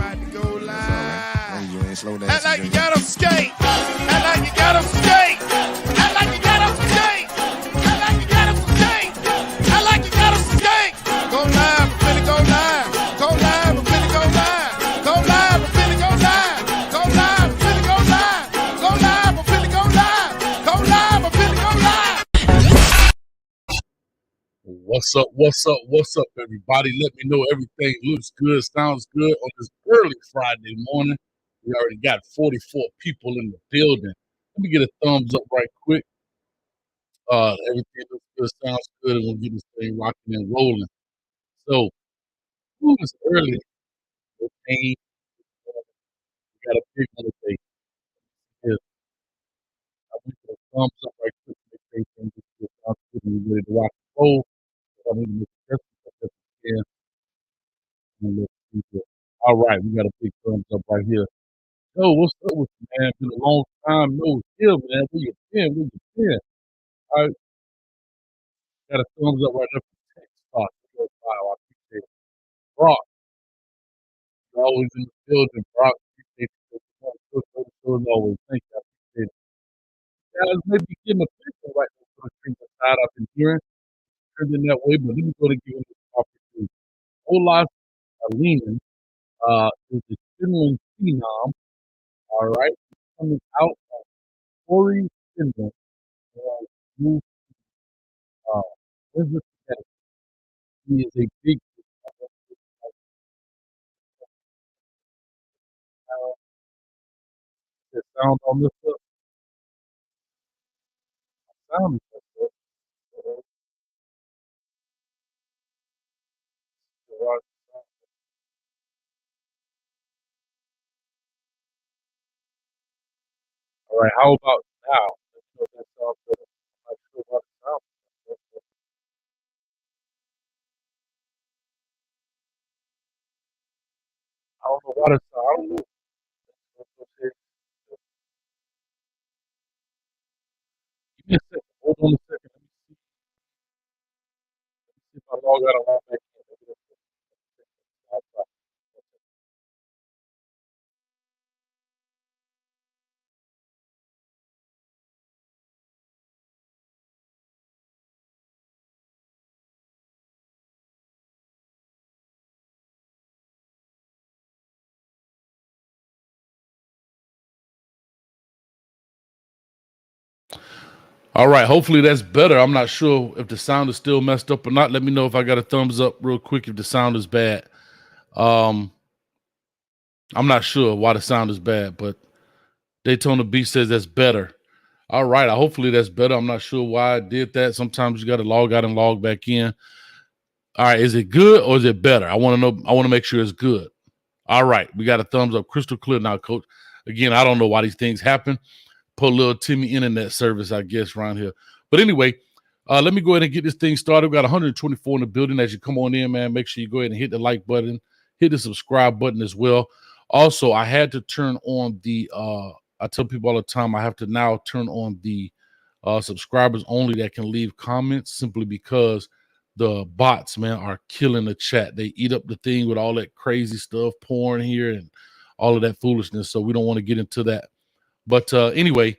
about to go live. You ain't slow down. Act like you got 'em skate. Act like you got 'em skate. Act like you got 'em skate. Act like you got 'em skate. Act like you got 'em skate. Go live, I'm finna go live. Go live, I'm finna go live. Go live, I'm finna go live. Go live, I'm finna go live. Go live, I'm finna go live. Go live, I'm finna go live. What's up? What's up? What's up, everybody? Let me know everything looks good, sounds good on this early Friday morning. We already got 44 people in the building. Let me get a thumbs up right quick. Everything looks good, sounds good, and we'll get this thing rocking and rolling. So, it's early. Okay, we got a big one today. Yes, I want to get a thumbs up right quick to make sure everything looks good, sounds good, and we're ready to rock and roll. I need to make a test. All right, we got a big thumbs up right here. Yo, what's up with you, man? Been a long time no here, man. Where you been? Where you been? All right, got a thumbs up right there from Tech Talk. Wow, I appreciate it. Brock, you're always in the building. Brock, appreciate you. So as always, thank you. I appreciate it. Guys, maybe give him a picture right now for the stream side I've been hearing. Trending that way, but let me go to give him this opportunity. Olaus Alinen is the Finland phenom. All right, coming out of Tori, Finland. Moved uh, Elizabeth Connecticut. He is a big sound on this stuff. Sound is so good. All right, how about now? Let's know if that sounds good. I'm not sure about the sound. I don't know what it's. I don't know. Give me a second. Hold on a second. Let me see if I log out and log back in. All right, hopefully that's better. I'm not sure if the sound is still messed up or not. Let me know if I got a thumbs up real quick if the sound is bad. I'm not sure why the sound is bad, but Daytona B says that's better. All right, hopefully that's better. I'm not sure why I did that. Sometimes you got to log out and log back in. All right, is it good or is it better? I want to know. I want to make sure it's good. All right, we got a thumbs up, crystal clear now, Coach. Again, I don't know why these things happen. Put a little Timmy internet service, I guess, around here. But anyway, let me go ahead and get this thing started. We got 124 in the building. As you come on in, man, make sure you go ahead and hit the like button, hit the subscribe button as well. Also, I had to turn on the. I tell people all the time I have to now turn on the subscribers only that can leave comments simply because the bots, man, are killing the chat. They eat up the thing with all that crazy stuff pouring here and all of that foolishness. So we don't want to get into that. But anyway,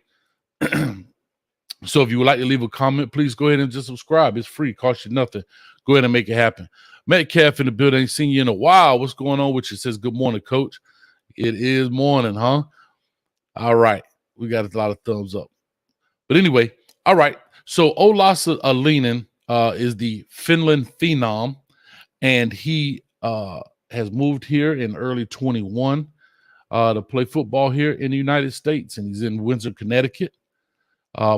so if you would like to leave a comment, please go ahead and just subscribe. It's free, cost you nothing. Go ahead and make it happen. Metcalf in the building, ain't seen you in a while. What's going on with you? Says good morning, Coach. It is morning, huh? All right, we got a lot of thumbs up. But anyway, all right. So Olaus Alinen is the Finland phenom, and he has moved here in early 21 to play football here in the United States, and he's in Windsor, Connecticut,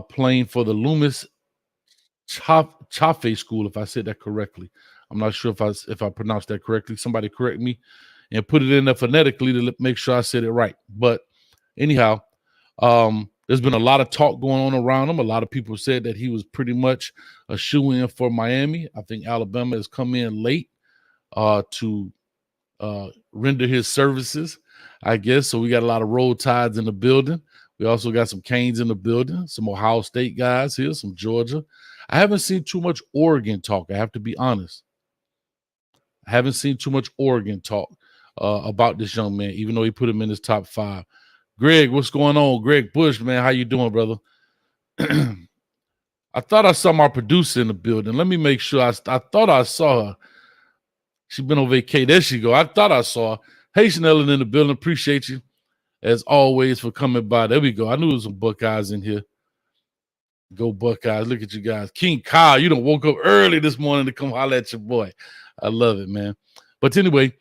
playing for the Loomis Chaffee School, if I said that correctly. I'm not sure if I pronounced that correctly. Somebody correct me and put it in there phonetically to make sure I said it right. But anyhow, there's been a lot of talk going on around him. A lot of people said that he was pretty much a shoe-in for Miami. I think Alabama has come in late to render his services, I guess. So we got a lot of Roll Tides in the building. We also got some Canes in the building, some Ohio State guys here, some Georgia. I haven't seen too much Oregon talk, I have to be honest. I haven't seen too much Oregon talk. about this young man, even though he put him in his top 5. Greg, what's going on? Greg Bush, man, how you doing, brother? I thought I saw my producer in the building. Let me make sure. I thought I saw her. She's been on vacation. There she go. I thought I saw her. Hey, Chanel in the building. Appreciate you, as always, for coming by. There we go. I knew there was some Buckeyes in here. Go Buckeyes. Look at you guys. King Kyle, you done woke up early this morning to come holler at your boy. I love it, man. But anyway,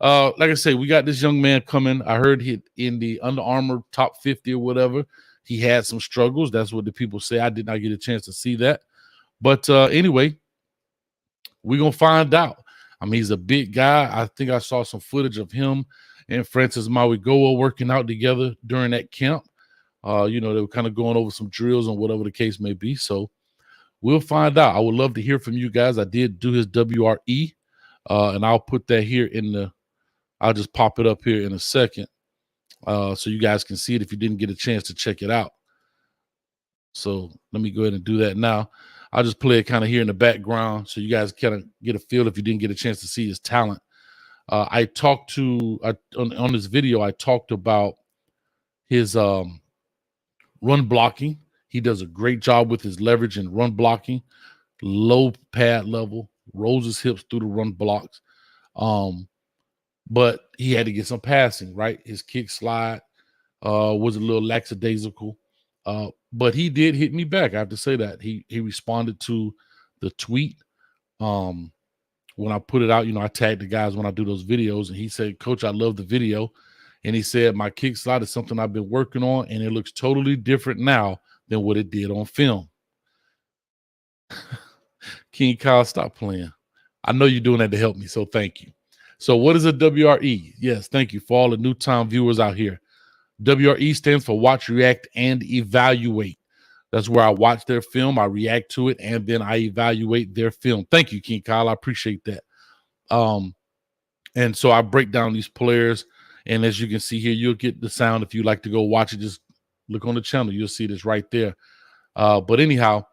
like I say, we got this young man coming. I heard he in the Under Armour top 50 or whatever. He had some struggles. That's what the people say. I did not get a chance to see that. But anyway, we're going to find out. I mean, he's a big guy. I think I saw some footage of him and Francis Mawigoa working out together during that camp. They were kind of going over some drills and whatever the case may be. So we'll find out. I would love to hear from you guys. I did do his WRE, and I'll put that here I'll just pop it up here in a second so you guys can see it if you didn't get a chance to check it out. So let me go ahead and do that now. I'll just play it kind of here in the background so you guys kind of get a feel if you didn't get a chance to see his talent. On this video, I talked about his run blocking. He does a great job with his leverage and run blocking, low pad level, rolls his hips through the run blocks. But he had to get some passing, right? His kick slide was a little lackadaisical. But he did hit me back. I have to say that. He responded to the tweet. When I put it out, I tag the guys when I do those videos, and he said, "Coach, I love the video." And he said, "My kick slide is something I've been working on, and it looks totally different now than what it did on film." King Kyle, stop playing. I know you're doing that to help me, so thank you. So what is a WRE? Yes, thank you for all the new time viewers out here. WRE stands for Watch, React, and Evaluate. That's where I watch their film, I react to it, and then I evaluate their film. Thank you, King Kyle. I appreciate that. And so I break down these players, and as you can see here, you'll get the sound. If you like to go watch it, just look on the channel. You'll see this right there. But anyhow,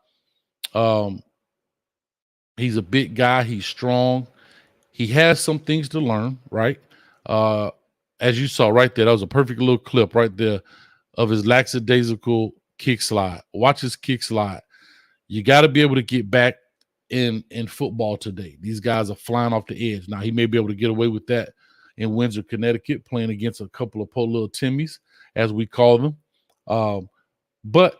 he's a big guy. He's strong. He has some things to learn, right? As you saw right there, that was a perfect little clip right there of his lackadaisical kick slide. Watch his kick slide. You got to be able to get back in football today. These guys are flying off the edge. Now, he may be able to get away with that in Windsor, Connecticut, playing against a couple of poor little Timmies, as we call them. But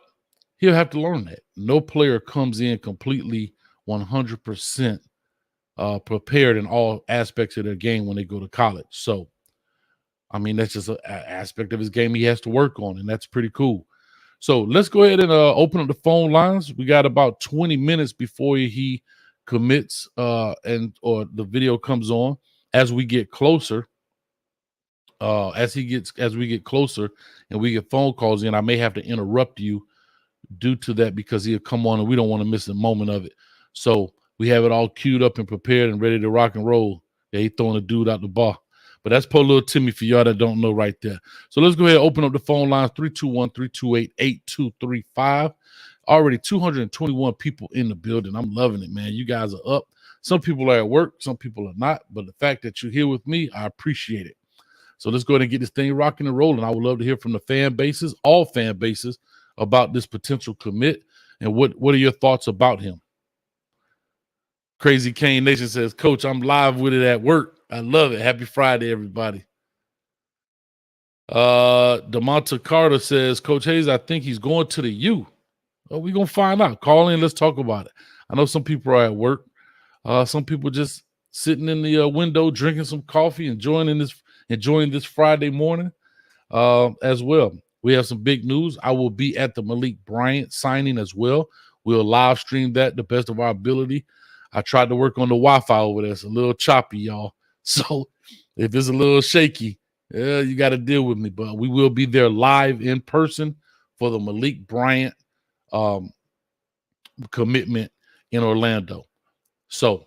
he'll have to learn that. No player comes in completely 100% prepared in all aspects of their game when they go to college. So, I mean, that's just an aspect of his game he has to work on, and that's pretty cool. So let's go ahead and open up the phone lines. We got about 20 minutes before he commits or the video comes on. As we get closer, as we get closer and we get phone calls in, I may have to interrupt you due to that because he'll come on and we don't want to miss a moment of it. So we have it all queued up and prepared and ready to rock and roll. Yeah, he throwing a dude out the bar. But that's poor little Timmy for y'all that don't know right there. So let's go ahead and open up the phone lines, 321-328-8235. Already 221 people in the building. I'm loving it, man. You guys are up. Some people are at work. Some people are not. But the fact that you're here with me, I appreciate it. So let's go ahead and get this thing rocking and rolling. I would love to hear from the fan bases, all fan bases, about this potential commit and what are your thoughts about him. Crazy Kane Nation says, "Coach, I'm live with it at work. I love it. Happy Friday, everybody." DeMonta Carter says, "Coach Hayes, I think he's going to the U." Oh, we're going to find out. Call in. Let's talk about it. I know some people are at work. Some people just sitting in the window, drinking some coffee, enjoying this Friday morning as well. We have some big news. I will be at the Malik Bryant signing as well. We'll live stream that the best of our ability. I tried to work on the Wi-Fi over there. It's a little choppy, y'all. So if it's a little shaky, you got to deal with me. But we will be there live in person for the Malik Bryant commitment in Orlando. So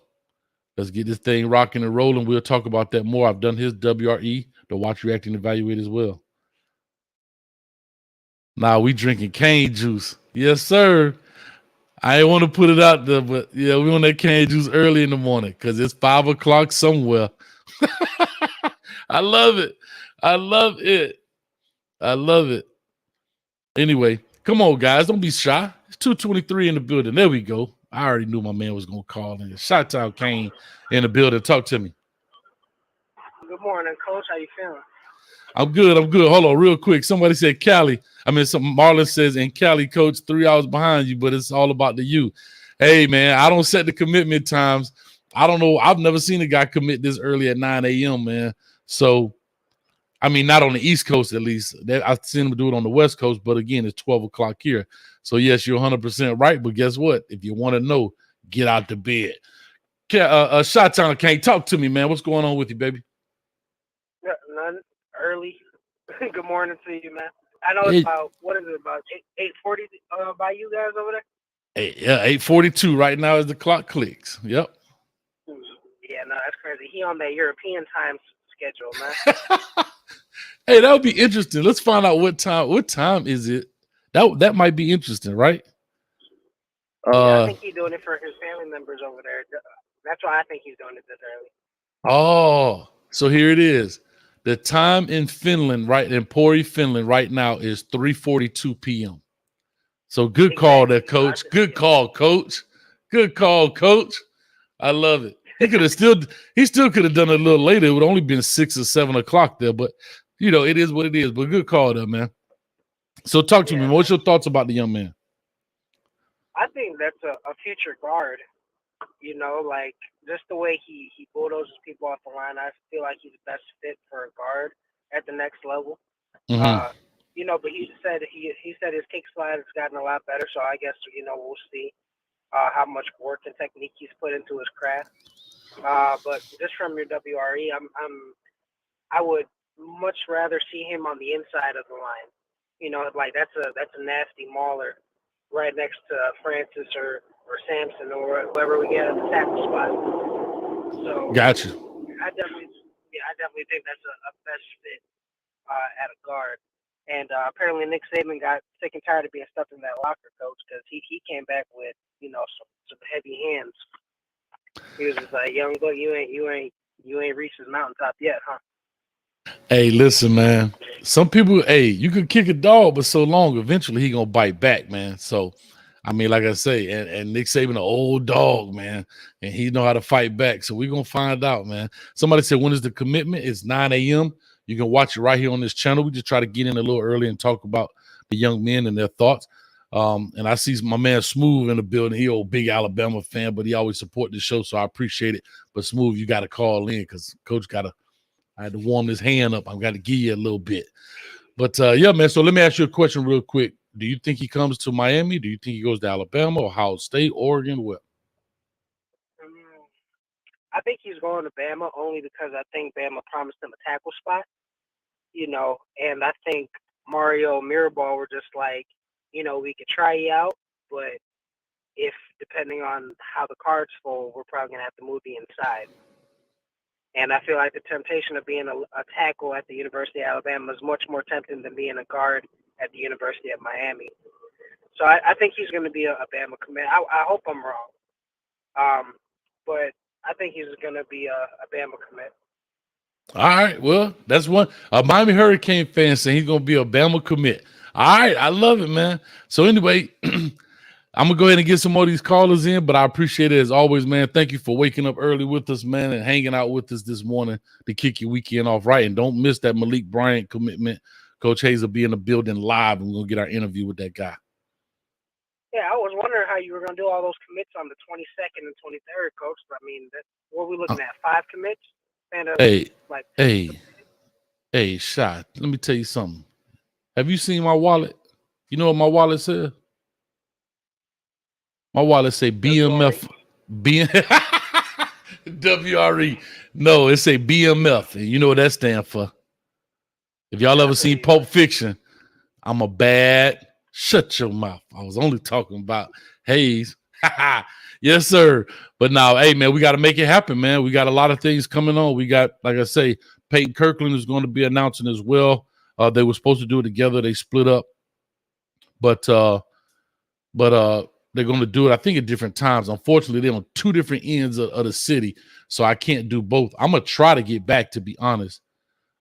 let's get this thing rocking and rolling. We'll talk about that more. I've done his WRE, the Watch, React, and Evaluate as well. Now we drinking cane juice. Yes, sir. I didn't want to put it out there, but yeah, we want that cane juice early in the morning because it's 5 o'clock somewhere. I love it. I love it. I love it. Anyway, come on, guys. Don't be shy. It's 223 in the building. There we go. I already knew my man was going to call in. Shot-town Kane in the building. Talk to me. Good morning, Coach. How you feeling? I'm good. I'm good. Hold on real quick. Somebody said Cali. Marlon says, and Cali, Coach, 3 hours behind you, but it's all about the you. Hey, man, I don't set the commitment times. I don't know. I've never seen a guy commit this early at 9 a.m., man. So, not on the East Coast, at least. I've seen him do it on the West Coast, but again, it's 12 o'clock here. So, yes, you're 100% right, but guess what? If you want to know, get out the bed. Shot-town Can't talk to me, man. What's going on with you, baby? None. Early. Good morning to you, man. I know it's about, what is it, about 8:40 by you guys over there? 8:42 right now as the clock clicks. Yep. Yeah, no, that's crazy. He on that European time schedule, man. Hey, that would be interesting. Let's find out what time. What time is it? That might be interesting, right? Yeah, I think he's doing it for his family members over there. That's why I think he's doing it this early. Oh, so here it is. The time in Finland, right in Pori, Finland, right now is 3:42 p.m. So good call there, Coach. Good call, Coach. Good call, Coach. I love it. He still could have done it a little later. It would only been 6 or 7 o'clock there, but it is what it is. But good call there, man. So talk to me. What's your thoughts about the young man? I think that's a future guard. Like just the way he bulldozes people off the line, I feel like he's the best fit for a guard at the next level. Mm-hmm. But he said his kick slide has gotten a lot better, so I guess we'll see how much work and technique he's put into his craft. But just from your WRE, I would much rather see him on the inside of the line. Like that's a nasty mauler right next to Francis or Sampson or whoever we get at the tackle spot. So gotcha. I definitely think that's a best fit at a guard. And apparently Nick Saban got sick and tired of being stuck in that locker, Coach, because he came back with some heavy hands. He was just like, young boy, you ain't reached his mountaintop yet, huh? Hey, listen, man. Some people, you can kick a dog, but so long, eventually he gonna bite back, man. So, like I say, and Nick Saban, an old dog, man, and he know how to fight back. So we're gonna find out, man. Somebody said, when is the commitment? It's 9 a.m. You can watch it right here on this channel. We just try to get in a little early and talk about the young men and their thoughts. And I see my man Smooth in the building. He old big Alabama fan, but he always support the show, so I appreciate it. But Smooth, you got to call in because Coach I had to warm his hand up. I've got to give you a little bit. But, yeah, man, so let me ask you a question real quick. Do you think he comes to Miami? Do you think he goes to Alabama, Ohio State, Oregon? What? I think he's going to Bama only because I think Bama promised him a tackle spot, and I think Mario Mirabal were just like, we could try you out, but if depending on how the cards fall, we're probably going to have to move you inside. And I feel like the temptation of being a tackle at the University of Alabama is much more tempting than being a guard at the University of Miami. So I think he's going to be a Bama commit. I hope I'm wrong. But I think he's going to be a Bama commit. All right. Well, that's one. A Miami Hurricane fan saying he's going to be a Bama commit. All right. I love it, man. So anyway, I'm going to go ahead and get some more of these callers in, but I appreciate it as always, man. Thank you for waking up early with us, man, and hanging out with us this morning to kick your weekend off right. And don't miss that Malik Bryant commitment. Coach Hayes will be in the building live, and we're going to get our interview with that guy. Yeah, I was wondering how you were going to do all those commits on the 22nd and 23rd, Coach. What are we looking at, 5 commits? Hey, Shot, let me tell you something. Have you seen my wallet? You know what my wallet says? My wallet say BMF, WRE. No, it say BMF, and you know what that stands for. If y'all ever seen Pulp Fiction, I'm a bad. Shut your mouth. I was only talking about Hayes. Yes, sir. But now, hey, man, we got to make it happen, man. We got a lot of things coming on. We got, like I say, Peyton Kirkland is going to be announcing as well. They were supposed to do it together. They split up. But they're going to do it, I think, at different times. Unfortunately, they're on 2 different ends of the city, so I can't do both. I'm going to try to get back, to be honest.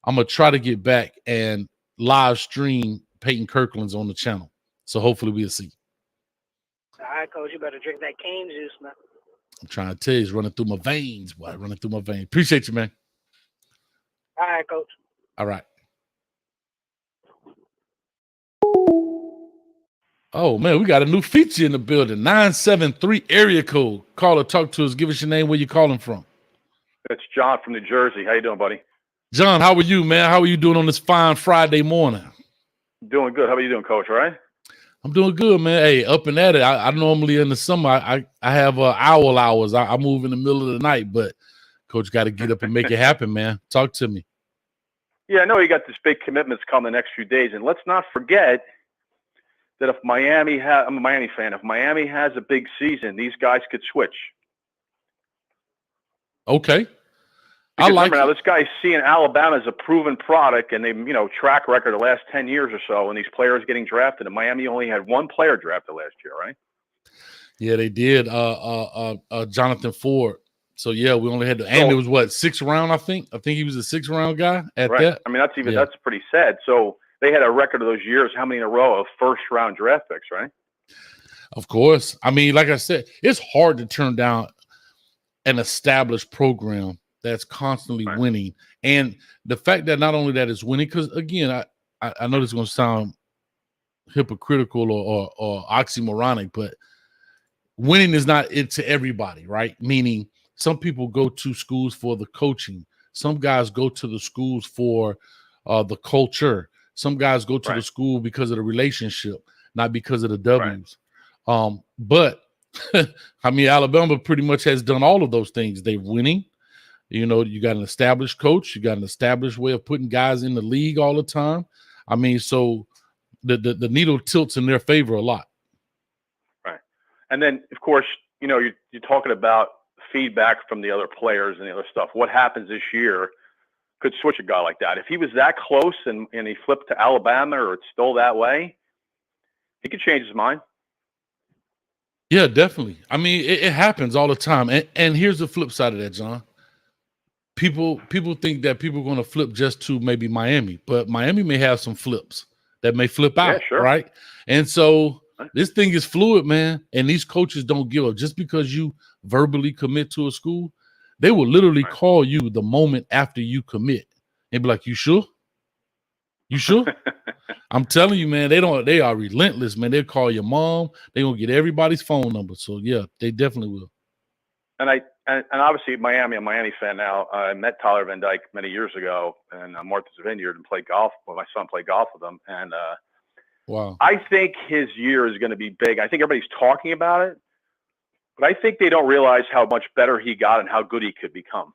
I'm gonna try to get back and live stream Peyton Kirkland's on the channel. So hopefully we'll see. All right, coach, you better drink that cane juice, man. I'm trying to tell you, it's running through my veins, boy. Running through my veins. Appreciate you, man. All right, coach. All right. Oh man, we got a new feature in the building. 973 area code. Call or talk to us. Give us your name, where you calling from. It's John from New Jersey. How you doing, buddy? John, how are you, man? How are you doing on this fine Friday morning? Doing good. How are you doing, Coach? All right? I'm doing good, man. Hey, up and at it. I normally in the summer I have owl hours. I move in the middle of the night, but Coach got to get up and make it happen, man. Talk to me. Yeah, I know you got this big commitments coming the next few days, and let's not forget that if Miami has, I'm a Miami fan. If Miami has a big season, these guys could switch. Okay. Because I like remember, now this guy's seeing Alabama as a proven product, and they, track record the last 10 years or so, and these players getting drafted. And Miami only had one player drafted last year, right? Yeah, they did. Jonathan Ford. So yeah, we only had and it was what, 6th round, I think. I think he was a 6th round guy at right. that. I mean, that's pretty sad. So they had a record of those years, how many in a row of first round draft picks, right? Of course. I mean, like I said, it's hard to turn down an established program that's constantly winning. And the fact that not only that it's winning, because again, I know this is going to sound hypocritical or oxymoronic, but winning is not it to everybody, right? Meaning some people go to schools for the coaching. Some guys go to the schools for the culture. Some guys go to the school because of the relationship, not because of the W's. But I mean, Alabama pretty much has done all of those things. They're winning. You got an established coach. You got an established way of putting guys in the league all the time. I mean, so the needle tilts in their favor a lot. Right. And then, of course, you're talking about feedback from the other players and the other stuff. What happens this year could switch a guy like that. If he was that close and he flipped to Alabama or it's still that way, he could change his mind. Yeah, definitely. I mean, it happens all the time. And here's the flip side of that, John. People think that people are going to flip just to maybe Miami, but Miami may have some flips that may flip out, right? And so this thing is fluid, man. And these coaches don't give up. Just because you verbally commit to a school, they will literally call you the moment after you commit and be like, "You sure? You sure?" I'm telling you, man, they are relentless, man. They'll call your mom. They're going to get everybody's phone number. So yeah, they definitely will. And obviously Miami, I'm a Miami fan now. I met Tyler Van Dyke many years ago in Martha's Vineyard and played golf. Well, my son played golf with him. And wow, I think his year is going to be big. I think everybody's talking about it, but I think they don't realize how much better he got and how good he could become.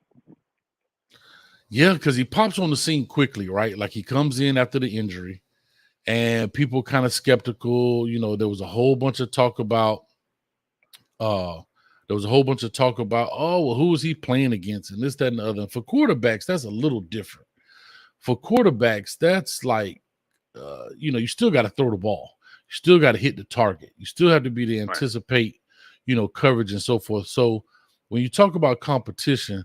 Yeah, because he pops on the scene quickly, right? Like he comes in after the injury and people kind of skeptical. There was a whole bunch of talk about oh, well, who is he playing against and this, that, and the other. And for quarterbacks, that's a little different. For quarterbacks, that's like, you still got to throw the ball. You still got to hit the target. You still have to be to anticipate, coverage and so forth. So when you talk about competition,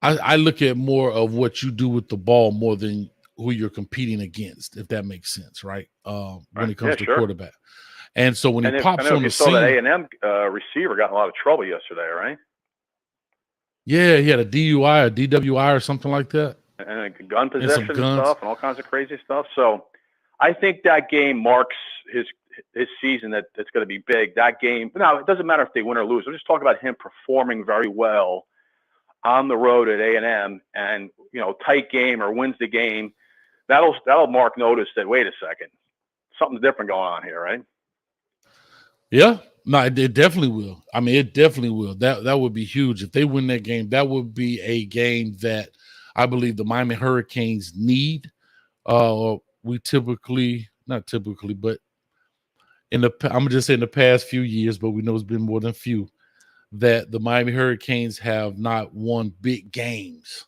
I look at more of what you do with the ball more than who you're competing against, if that makes sense, right? When it comes to quarterback. And so when he pops on the scene, that A&M receiver got in a lot of trouble yesterday, right? Yeah, he had a DUI or DWI or something like that. And gun possession and stuff and all kinds of crazy stuff. So I think that game marks his season that's going to be big. That game, now it doesn't matter if they win or lose. We're just talking about him performing very well on the road at A&M and, tight game or wins the game. That'll mark notice that, wait a second, something's different going on here, right? Yeah, no, it definitely will. I mean, it definitely will. That would be huge. If they win that game, that would be a game that I believe the Miami Hurricanes need. We not typically, but I'm gonna just say in the past few years, but we know it's been more than few, that the Miami Hurricanes have not won big games.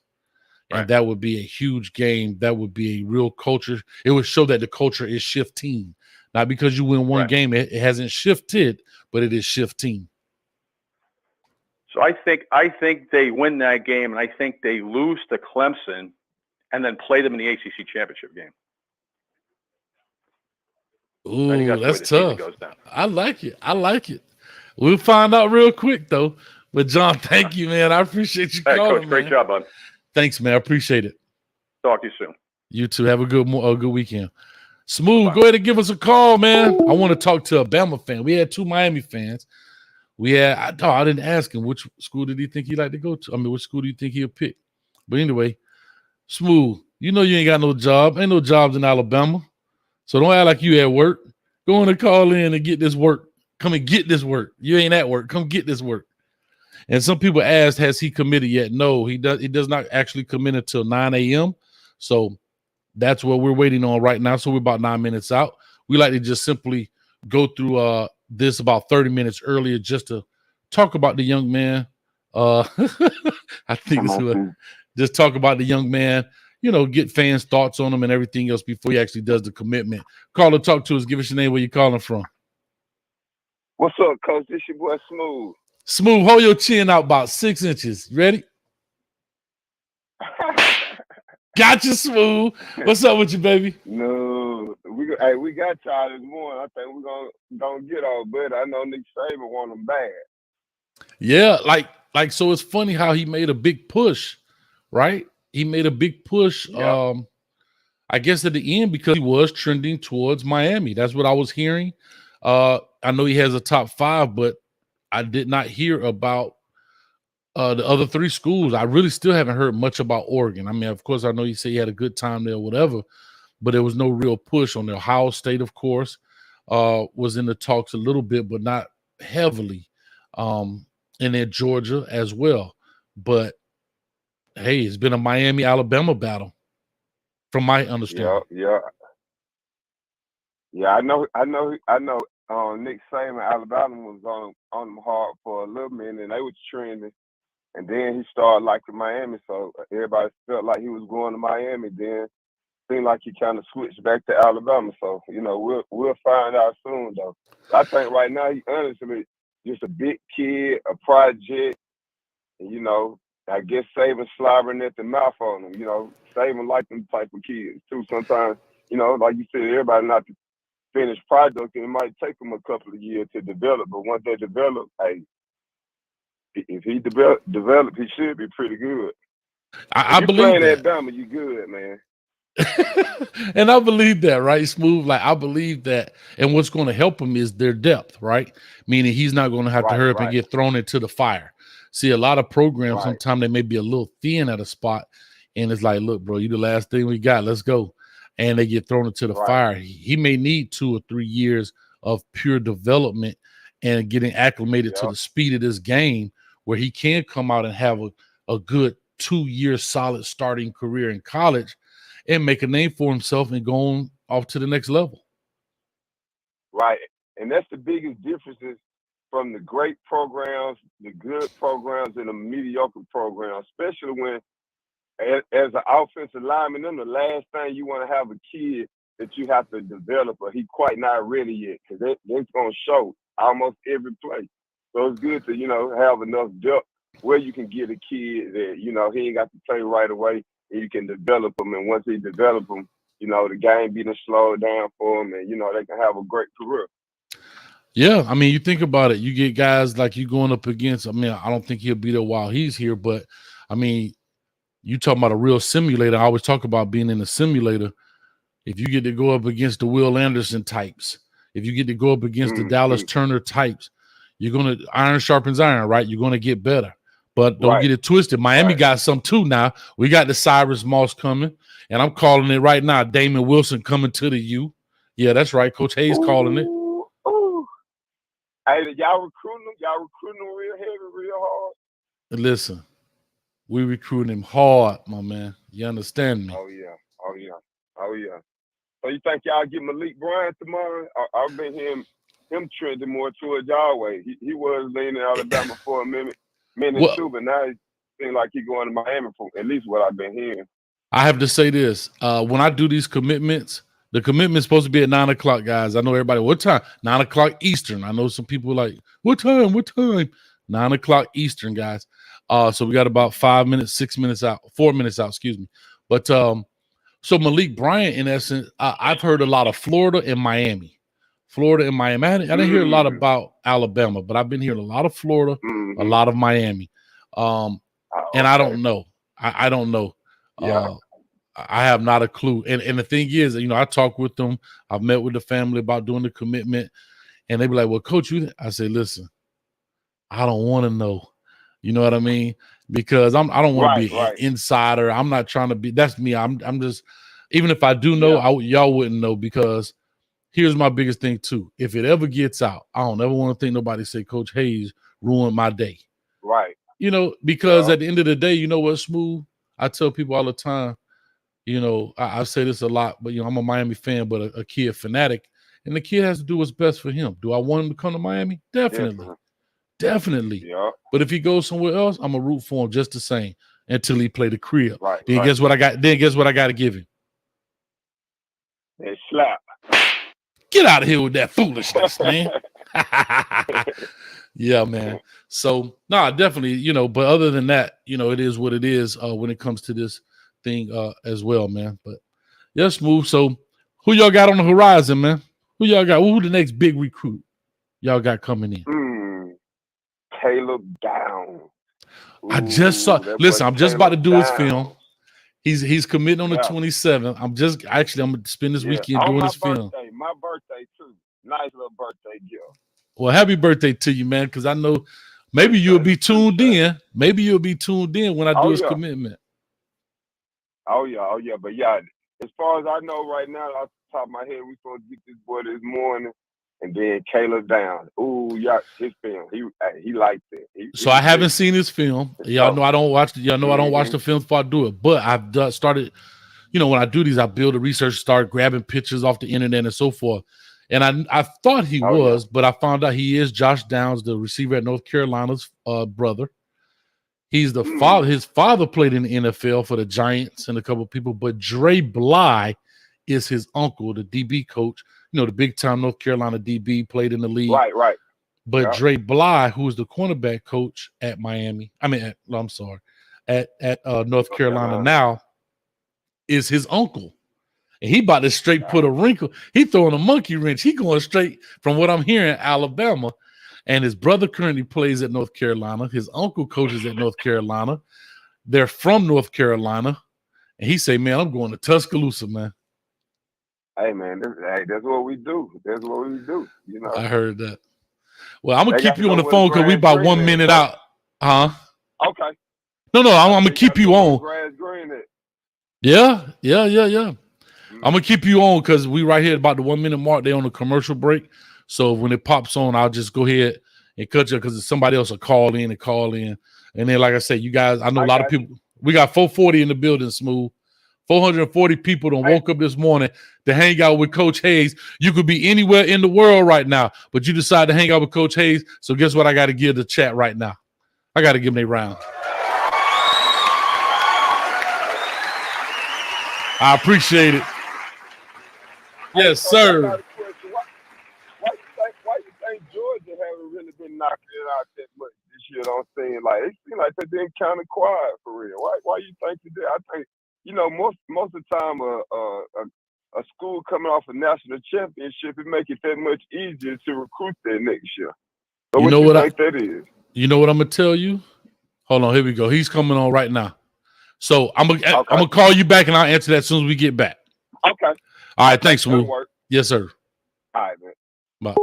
And that would be a huge game. That would be a real culture. It would show that the culture is shifting. Not because you win one game, it hasn't shifted, but it is shifting. So I think they win that game, and I think they lose to Clemson, and then play them in the ACC championship game. Ooh, that's tough. I like it. We'll find out real quick, though. But, John, thank you, man. I appreciate you calling, Coach, great job, bud. Thanks, man. I appreciate it. Talk to you soon. You too. Have a good weekend. Smooth, go ahead and give us a call, man. I want to talk to a Bama fan. We had 2 Miami fans. I didn't ask him which school did he think he'd like to go to. I mean, which school do you think he'll pick? But anyway, Smooth, you know you ain't got no job. Ain't no jobs in Alabama. So don't act like you at work. Go on and call in and get this work. Come and get this work. You ain't at work. Come get this work. And some people asked, has he committed yet? No, he does not actually commit until 9 a.m. So that's what we're waiting on right now. So we're about 9 minutes out. We like to just simply go through this about 30 minutes earlier just to talk about the young man. I think just talk about the young man, get fans' thoughts on him and everything else before he actually does the commitment. Call or talk to us. Give us your name, where you're calling from. What's up, Coach? This your boy Smooth. Smooth, hold your chin out about 6 inches. Ready? Gotcha, Smooth. What's up with you, baby? No, we got y'all this morning. I think we're gonna get all, but I know Nick Saban want them bad. Yeah, like so. It's funny how he made a big push, right? He made a big push. Yeah. I guess at the end because he was trending towards Miami. That's what I was hearing. I know he has a top 5, but I did not hear about the other 3 schools. I really still haven't heard much about Oregon. I mean, of course, I know you say he had a good time there, whatever, but there was no real push on there. Ohio State, of course, was in the talks a little bit, but not heavily. And then Georgia as well. But hey, it's been a Miami-Alabama battle, from my understanding. Yeah. I know. Nick Saban, Alabama was on them hard for a little minute, and they was trending. And then he started liking Miami, so everybody felt like he was going to Miami. Then seemed like he kind of switched back to Alabama. So we'll find out soon, though. I think right now he honestly just a big kid, a project. And, I guess Saban slobbering at the mouth on him. Saban like them type of kids too. Sometimes, like you said, everybody not to finish project, and it might take them a couple of years to develop. But once they develop, hey, if he develop, he should be pretty good. I believe that. At Bama, you good, man. And I believe that, right, Smooth? Like, I believe that. And what's going to help him is their depth, right? Meaning he's not going to have to hurry up and get thrown into the fire. See, a lot of programs, sometimes they may be a little thin at a spot. And it's like, look, bro, you the last thing we got. Let's go. And they get thrown into the fire. He may need 2 or 3 years of pure development and getting acclimated to the speed of this game where he can come out and have a good 2-year solid starting career in college and make a name for himself and go on off to the next level. Right. And that's the biggest differences from the great programs, the good programs, and the mediocre programs, especially when as an offensive lineman, then the last thing you want to have a kid that you have to develop or he quite not ready yet, because that's going to show almost every play. So it's good to, have enough depth where you can get a kid that, he ain't got to play right away and you can develop him. And once he develop him, the game be to slow down for him and, they can have a great career. Yeah, I mean, you think about it. You get guys like you going up against, I mean, I don't think he'll be there while he's here, but, I mean, you talking about a real simulator. I always talk about being in a simulator. If you get to go up against the Will Anderson types, if you get to go up against the Dallas Turner types, you're going to iron sharpens iron, right? You're going to get better. But don't get it twisted. Miami got some too now. We got the Cyrus Moss coming, and I'm calling it right now. Damon Wilson coming to the U. Yeah, that's right. Coach Hayes calling it. Hey, y'all recruiting them? Y'all recruiting them real heavy, real hard? Listen, we recruiting him hard, my man. You understand me? Oh, yeah. So you think y'all get Malik Bryant tomorrow? I've been hearing him trending more towards y'all way. He was leaning Alabama for a minute too, but now it seems like he's going to Miami for at least what I've been hearing. I have to say this. When I do these commitments, the commitment's supposed to be at 9 o'clock, guys. I know everybody, what time? 9 o'clock Eastern. I know some people like, what time? 9 o'clock Eastern, guys. So we got about 5 minutes, 6 minutes out, 4 minutes out, excuse me. But so Malik Bryant, in essence, I've heard a lot of Florida and Miami. I didn't hear a lot about Alabama, but I've been hearing a lot of Florida, a lot of Miami. And I don't know. I don't know. Yeah. I have not a clue. And the thing is, I talk with them. I've met with the family about doing the commitment, and they be like, "Well, Coach, I say, listen, I don't want to know." You know what I mean? Because I don't want to be an insider. I'm not trying to be. That's me. I'm just. Even if I do know, y'all wouldn't know, because here's my biggest thing too. If it ever gets out, I don't ever want to think nobody say Coach Hayes ruined my day. Right. Because at the end of the day, you know what, Smooth? I tell people all the time, I say this a lot, but I'm a Miami fan, but a kid fanatic, and the kid has to do what's best for him. Do I want him to come to Miami? Definitely. Yeah. But if he goes somewhere else, I'm gonna root for him just the same until he play the crib. Right. Then guess what I got? Then guess what I got to give him? And slap. Get out of here with that foolishness, man. Yeah, man. So definitely, but other than that, it is what it is when it comes to this thing as well, man. But yes, Smooth. So who y'all got on the horizon, man? Who y'all got? Who the next big recruit y'all got coming in? Caleb Down. I just saw. Listen, I'm just about to do his film. He's committing on the 27th. I'm gonna spend this weekend doing his film. My birthday too. Nice little birthday gift. Well, happy birthday to you, man. Because I know maybe you'll be tuned in. Maybe you'll be tuned in when I do his commitment. Oh yeah. But yeah, as far as I know right now, off the top of my head, we're supposed to get this boy this morning. And then Caleb Down. Ooh, yeah, his film. He liked it. So I haven't seen his film. Y'all know I don't watch. Y'all know I don't watch the film before I do it. But I've started. When I do these, I build a research, start grabbing pictures off the internet and so forth. And I thought he was, but I found out he is Josh Downs, the receiver at North Carolina's brother. He's the father. His father played in the NFL for the Giants and a couple of people. But Dre Bly is his uncle, the DB coach. The big time North Carolina DB, played in the league. Right. But Dre Bly, who's the cornerback coach at Miami, at North Carolina now, is his uncle. And he about to straight put a wrinkle. He throwing a monkey wrench. He going straight, from what I'm hearing, Alabama. And his brother currently plays at North Carolina. His uncle coaches at North Carolina. They're from North Carolina. And he say, man, I'm going to Tuscaloosa, man. Hey, man, that's what we do. I heard that. Well, I'm going to keep you on the phone because we about 1 minute out. Huh? Okay. No, I'm going to keep you on. Yeah. I'm going to keep you on because we right here about the 1 minute mark. They on a commercial break. So when it pops on, I'll just go ahead and cut you because somebody else will call in. And then, like I said, you guys, I know a lot of people. We got 440 in the building, Smooth. 440 people done woke up this morning to hang out with Coach Hayes. You could be anywhere in the world right now, but you decide to hang out with Coach Hayes. So guess what I got to give the chat right now? I got to give them a round. I appreciate it. Yes, sir. Why you think Georgia haven't really been knocking it out that much this year? I'm saying, like, it seems like they've been kind of quiet for real. Why you think you did? I think, most of the time a school coming off a national championship, it make it that much easier to recruit that next year. So what do you think that is? You know what I'm gonna tell you? Hold on, here we go. He's coming on right now. So I'm gonna call you back and I'll answer that as soon as we get back. Okay. All right, thanks, Smooth. Yes, sir. All right, man. Bye.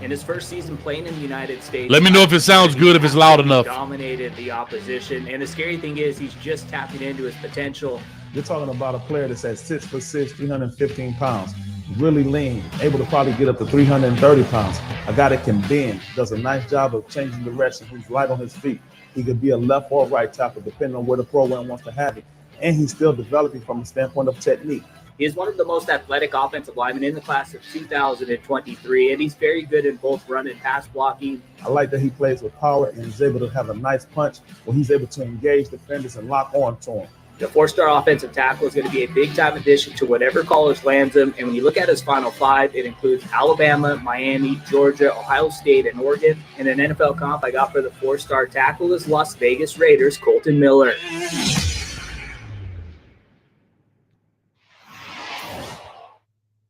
In his first season playing in the United States, let me know if it sounds good, if it's loud enough. Dominated the opposition, and the scary thing is he's just tapping into his potential. You're talking about a player that's at 6'6", 315 pounds, really lean, able to probably get up to 330 pounds. A guy that can bend, does a nice job of changing direction, who's light on his feet. He could be a left or right tackle, depending on where the program wants to have it. And he's still developing from a standpoint of technique. He is one of the most athletic offensive linemen in the class of 2023, and he's very good in both run and pass blocking. I like that he plays with power and is able to have a nice punch where he's able to engage defenders and lock on to him. The four-star offensive tackle is going to be a big-time addition to whatever college lands him. And when you look at his final five, it includes Alabama, Miami, Georgia, Ohio State, and Oregon. And an NFL comp I got for the four-star tackle is Las Vegas Raiders' Colton Miller.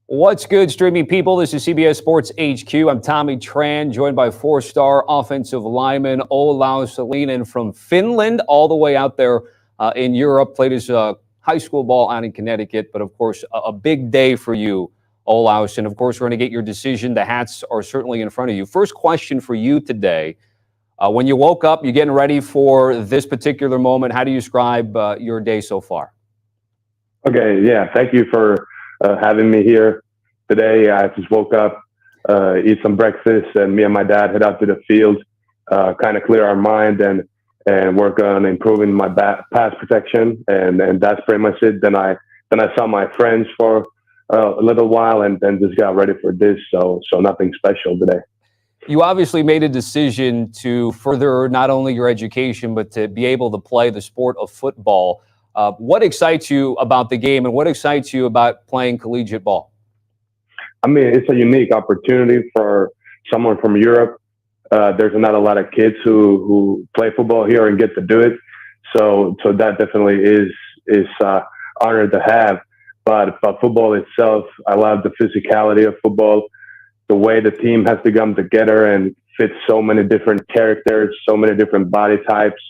What's good, streaming people? This is CBS Sports HQ. I'm Tommy Tran, joined by four-star offensive lineman Olaus Alinen from Finland, all the way out there in Europe. Played his high school ball out in Connecticut, but of course, a big day for you, Olaus. And of course, we're going to get your decision. The hats are certainly in front of you. First question for you today. When you woke up, you're getting ready for this particular moment. How do you describe your day so far? Okay, yeah, thank you for having me here today. I just woke up, eat some breakfast, and me and my dad head out to the field, kind of clear our mind and work on improving my pass protection, and that's pretty much it. Then I saw my friends for a little while, and then just got ready for this. So nothing special today. You obviously made a decision to further not only your education, but to be able to play the sport of football. What excites you about the game, and what excites you about playing collegiate ball? I mean, it's a unique opportunity for someone from Europe. There's not a lot of kids who play football here and get to do it. So that definitely is honored to have. But football itself, I love the physicality of football, the way the team has to come together and fit so many different characters, so many different body types,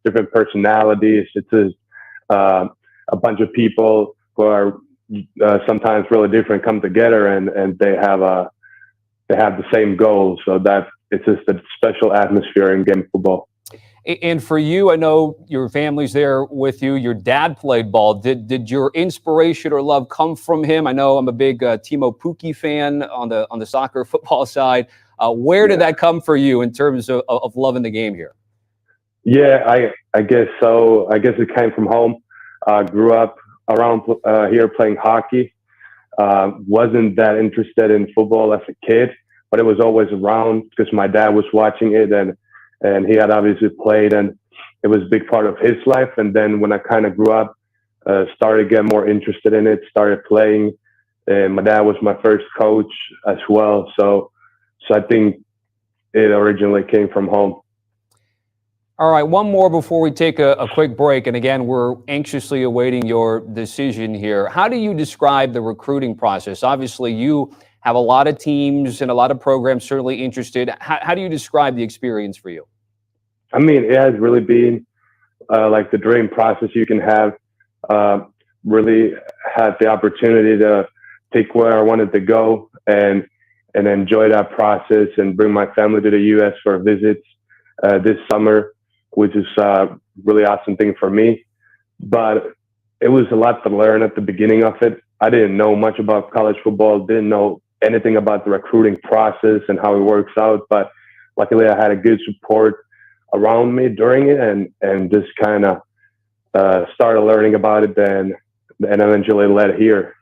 different personalities. It's a bunch of people who are sometimes really different come together, and they have the same goal. So that it's just a special atmosphere in game football. And for you, I know your family's there with you. Your dad played ball. Did your inspiration or love come from him? I know I'm a big Timo Pukki fan on the soccer football side. Where did that come for you in terms of loving the game here? Yeah, I guess so. I guess it came from home. Grew up around here playing hockey. Wasn't that interested in football as a kid, but it was always around because my dad was watching it, and he had obviously played, and it was a big part of his life. And then when I kind of grew up, started getting more interested in it, started playing, and my dad was my first coach as well. So I think it originally came from home. All right, one more before we take a quick break. And again, we're anxiously awaiting your decision here. How do you describe the recruiting process? Obviously, you have a lot of teams and a lot of programs certainly interested. How do you describe the experience for you? I mean, it has really been like the dream process you can have. Really had the opportunity to pick where I wanted to go and enjoy that process and bring my family to the U.S. for visits this summer, which is a really awesome thing for me. But it was a lot to learn at the beginning of it. I didn't know much about college football, didn't know anything about the recruiting process and how it works out. But luckily I had a good support around me during it and just kind of started learning about it and eventually led here.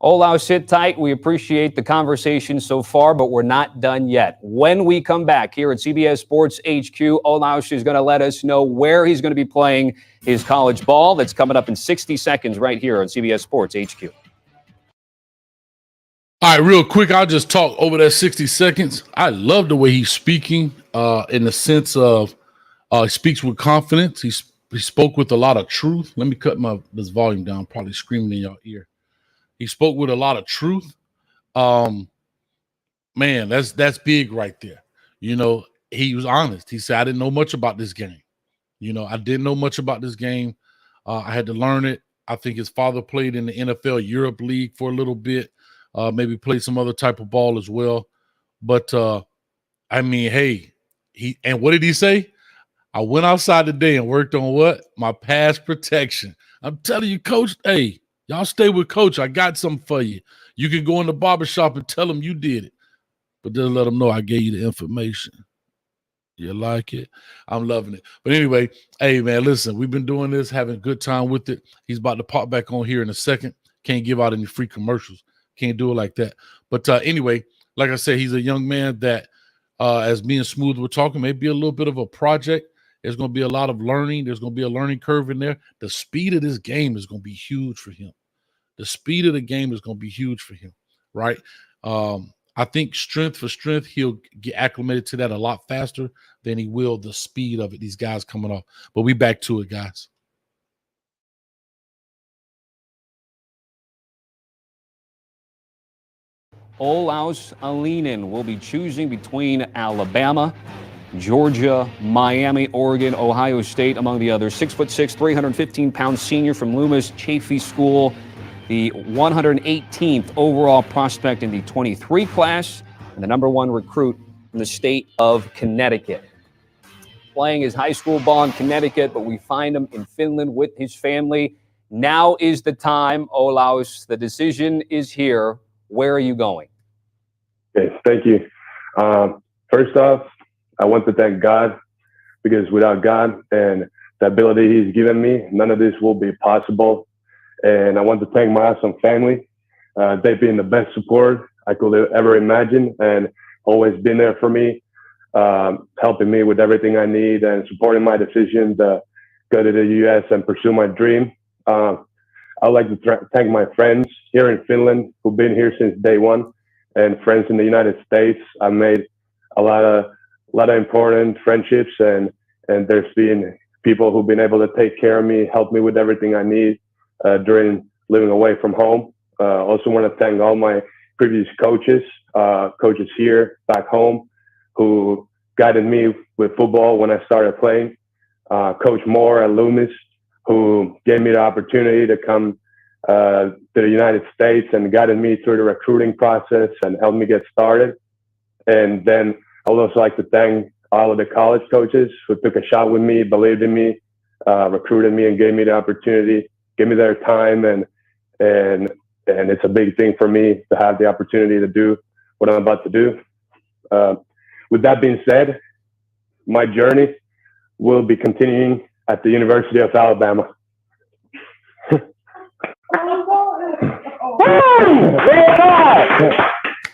Olaus, sit tight. We appreciate the conversation so far, but we're not done yet. When we come back here at CBS Sports HQ, Olaus is going to let us know where he's going to be playing his college ball. That's coming up in 60 seconds right here on CBS Sports HQ. All right, real quick, I'll just talk over that 60 seconds. I love the way he's speaking in the sense of he speaks with confidence. He spoke with a lot of truth. Let me cut this volume down, probably screaming in your ear. He spoke with a lot of truth. Man, that's big right there. You know, he was honest. He said, I didn't know much about this game. You know, I didn't know much about this game. I had to learn it. I think his father played in the NFL Europe League for a little bit, maybe played some other type of ball as well. But, I mean, hey, and what did he say? I went outside today and worked on what? My pass protection. I'm telling you, Coach, hey, y'all stay with Coach. I got something for you. You can go in the barbershop and tell him you did it. But just let him know I gave you the information. You like it? I'm loving it. But anyway, hey, man, listen, we've been doing this, having a good time with it. He's about to pop back on here in a second. Can't give out any free commercials. Can't do it like that. But anyway, like I said, he's a young man that, as me and Smooth were talking, may be a little bit of a project. There's going to be a lot of learning. There's going to be a learning curve in there. The speed of this game is going to be huge for him. The speed of the game is going to be huge for him, right? I think strength for strength, he'll get acclimated to that a lot faster than he will the speed of it, these guys coming off. But we back to it, guys. Olaus Alinen will be choosing between Alabama, Georgia, Miami, Oregon, Ohio State, among the others. 6'6", 315-pound senior from Loomis Chaffee School, the 118th overall prospect in the 23 class, and the #1 recruit from the state of Connecticut. Playing his high school ball in Connecticut, but we find him in Finland with his family. Now is the time, Olaus. The decision is here. Where are you going? Yes, thank you. First off, I want to thank God, because without God and the ability He's given me, none of this will be possible. And I want to thank my awesome family. They've been the best support I could ever imagine, and always been there for me, helping me with everything I need and supporting my decision to go to the U.S. and pursue my dream. I'd like to thank my friends here in Finland who've been here since day one, and friends in the United States. I've made a lot of important friendships, and there's been people who've been able to take care of me, help me with everything I need during living away from home. Also want to thank all my previous coaches here back home who guided me with football when I started playing. Coach Moore at Loomis, who gave me the opportunity to come to the United States and guided me through the recruiting process and helped me get started. And then I would also like to thank all of the college coaches who took a shot with me, believed in me, recruited me, and gave me the opportunity, gave me their time. And it's a big thing for me to have the opportunity to do what I'm about to do. With that being said, my journey will be continuing at the University of Alabama.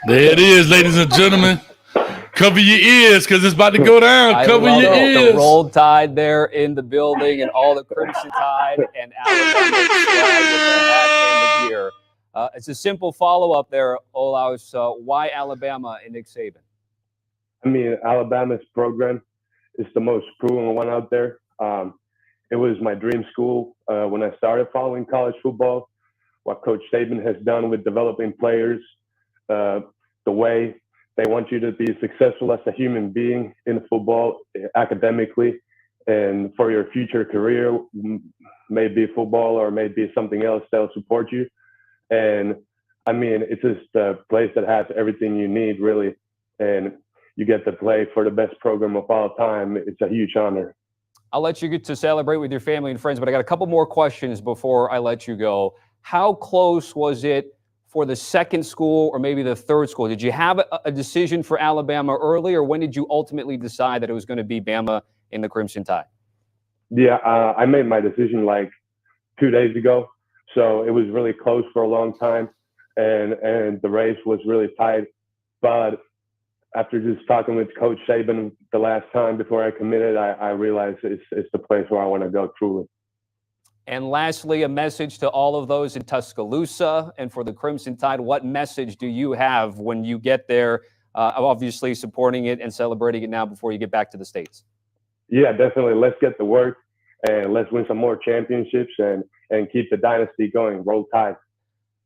There it is, ladies and gentlemen. Cover your ears, because it's about to go down. Cover your ears. The Roll Tide there in the building, and all the Crimson Tide and Alabama swag with the hat and the gear. It's a simple follow-up there, Olaus. Why Alabama and Nick Saban? I mean, Alabama's program is the most proven one out there. It was my dream school when I started following college football. What Coach Saban has done with developing players, the way they want you to be successful as a human being in football, academically, and for your future career, maybe football or maybe something else, they'll support you. And I mean, it's just a place that has everything you need, really. And you get to play for the best program of all time. It's a huge honor. I'll let you get to celebrate with your family and friends, but I got a couple more questions before I let you go. How close was it for the second school or maybe the third school? Did you have a decision for Alabama early, or when did you ultimately decide that it was going to be Bama in the Crimson Tide? Yeah, I made my decision like 2 days ago. So it was really close for a long time, and the race was really tight. But after just talking with Coach Saban the last time before I committed, I realized it's the place where I want to go truly. And lastly, a message to all of those in Tuscaloosa and for the Crimson Tide. What message do you have when you get there, obviously supporting it and celebrating it now before you get back to the States? Yeah, definitely. Let's get to work and let's win some more championships and keep the dynasty going. Roll Tide.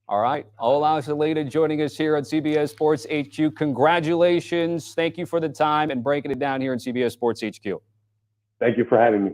All right. Olaus Alinen joining us here on CBS Sports HQ. Congratulations. Thank you for the time and breaking it down here on CBS Sports HQ. Thank you for having me.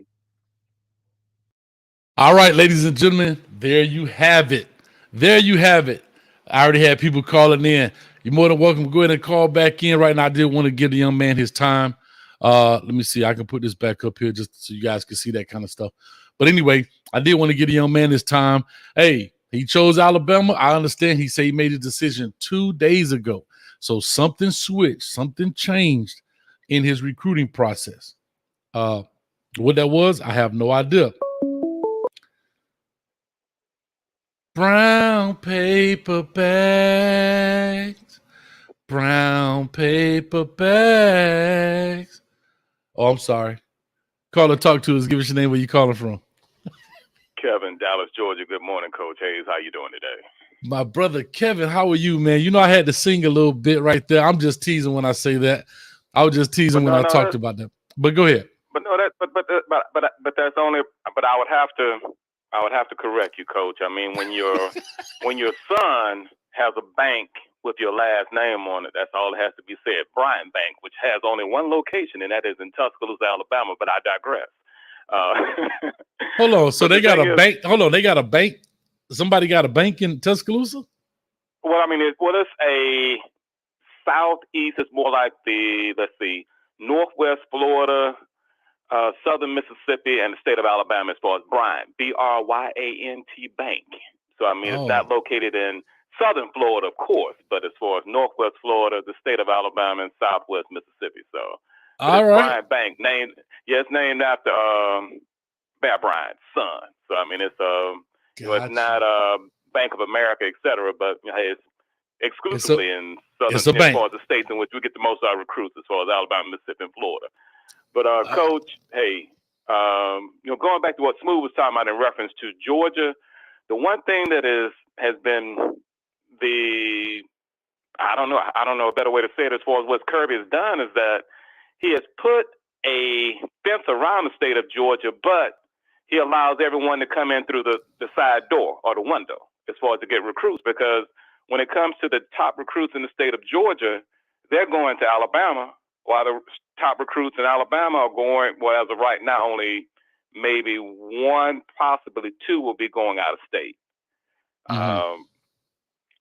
All right, ladies and gentlemen, there you have it. There you have it. I already had people calling in. You're more than welcome to go ahead and call back in right now. I did want to give the young man his time. Let me see. I can put this back up here just so you guys can see that kind of stuff. But anyway, I did want to give the young man his time. Hey, he chose Alabama. I understand. He said he made a decision 2 days ago. So something switched. Something changed in his recruiting process. What that was, I have no idea. Brown paper bags. Brown paper bags. Oh, I'm sorry. Call and talk to us. Give us your name, where you calling from. Kevin, Dallas, Georgia. Good morning, Coach Hayes. How you doing today? My brother Kevin, how are you, man? You know I had to sing a little bit right there. I'm just teasing when I say that. I was just teasing when I talked about that. But go ahead. But no, that's only. But I would have to correct you, Coach. I mean, when your son has a bank with your last name on it, that's all that has to be said. Bryant Bank, which has only one location, and that is in Tuscaloosa, Alabama. But I digress. Hold on. So they got a bank. Hold on. They got a bank. Somebody got a bank in Tuscaloosa? Well, I mean, it's a southeast. It's more like northwest Florida, southern Mississippi, and the state of Alabama as far as Bryant, Bryant Bank. So, I mean, it's not located in southern Florida, of course, but as far as northwest Florida, the state of Alabama, and southwest Mississippi. So, all right. Bryant Bank, it's named after Bear Bryant's son. So, I mean, it's it's not Bank of America, et cetera, but it's exclusively in southern, as far as the states in which we get the most recruits, as far as Alabama, Mississippi, and Florida. But Coach, hey, going back to what Smooth was talking about in reference to Georgia, the one thing that has been I don't know a better way to say it as far as what Kirby has done is that he has put a fence around the state of Georgia, but he allows everyone to come in through the side door or the window as far as to get recruits, because when it comes to the top recruits in the state of Georgia, they're going to Alabama, while the top recruits in Alabama are going, well, as of right now, only maybe one, possibly two will be going out of state. Mm-hmm.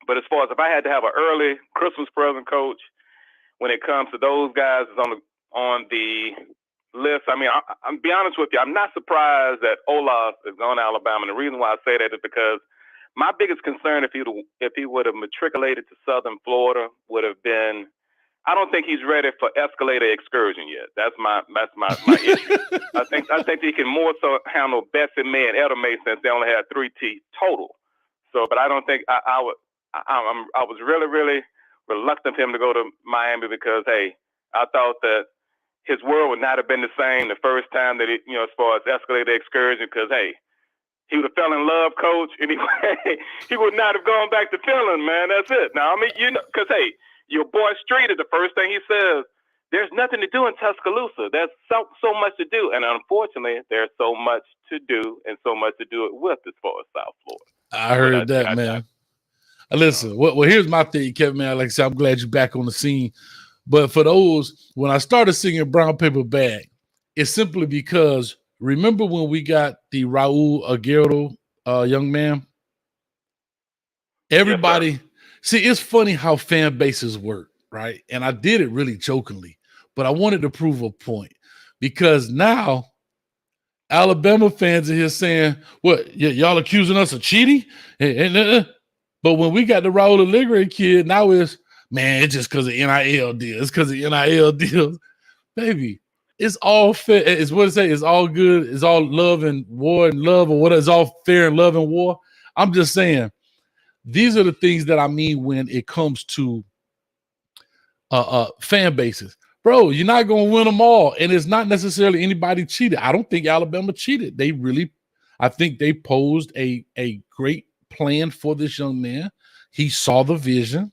But as far as if I had to have an early Christmas present, Coach, when it comes to those guys on the list, I mean, I'm be honest with you, I'm not surprised that Olaus is going to Alabama. And the reason why I say that is because my biggest concern if he would have matriculated to Southern Florida would have been, I don't think he's ready for escalator excursion yet. That's my issue. I think he can more so handle Bessie May and Elder May, since they only had 3 teeth total. So, but I don't think I was really, really reluctant for him to go to Miami, because hey, I thought that his world would not have been the same the first time that as far as escalator excursion, because hey, he would have fell in love, Coach, and he would not have gone back to Finland, man. That's it. Now, I mean, because hey, your boy Streeter, the first thing he says, there's nothing to do in Tuscaloosa. There's so much to do, and unfortunately, there's so much to do and so much to do it with as far as South Florida. I heard that, man. Listen, well, here's my thing, Kevin, man. Like I said, I'm glad you're back on the scene. But for those, when I started singing Brown Paper Bag, it's simply because, remember when we got the Raul Aguero young man? Everybody, yes, see, it's funny how fan bases work, right? And I did it really jokingly, but I wanted to prove a point, because now Alabama fans are here saying, what, y'all accusing us of cheating? But when we got the Raul Alinen kid, now it's, man, it's just because of NIL deals. It's because of NIL deals. Baby, it's all fair. It's what it say. It's all good. It's all love and war and love, or what? It's all fair and love and war. I'm just saying, these are the things that I mean when it comes to fan bases. Bro, you're not going to win them all. And it's not necessarily anybody cheated. I don't think Alabama cheated. I think they posed a great plan for this young man. He saw the vision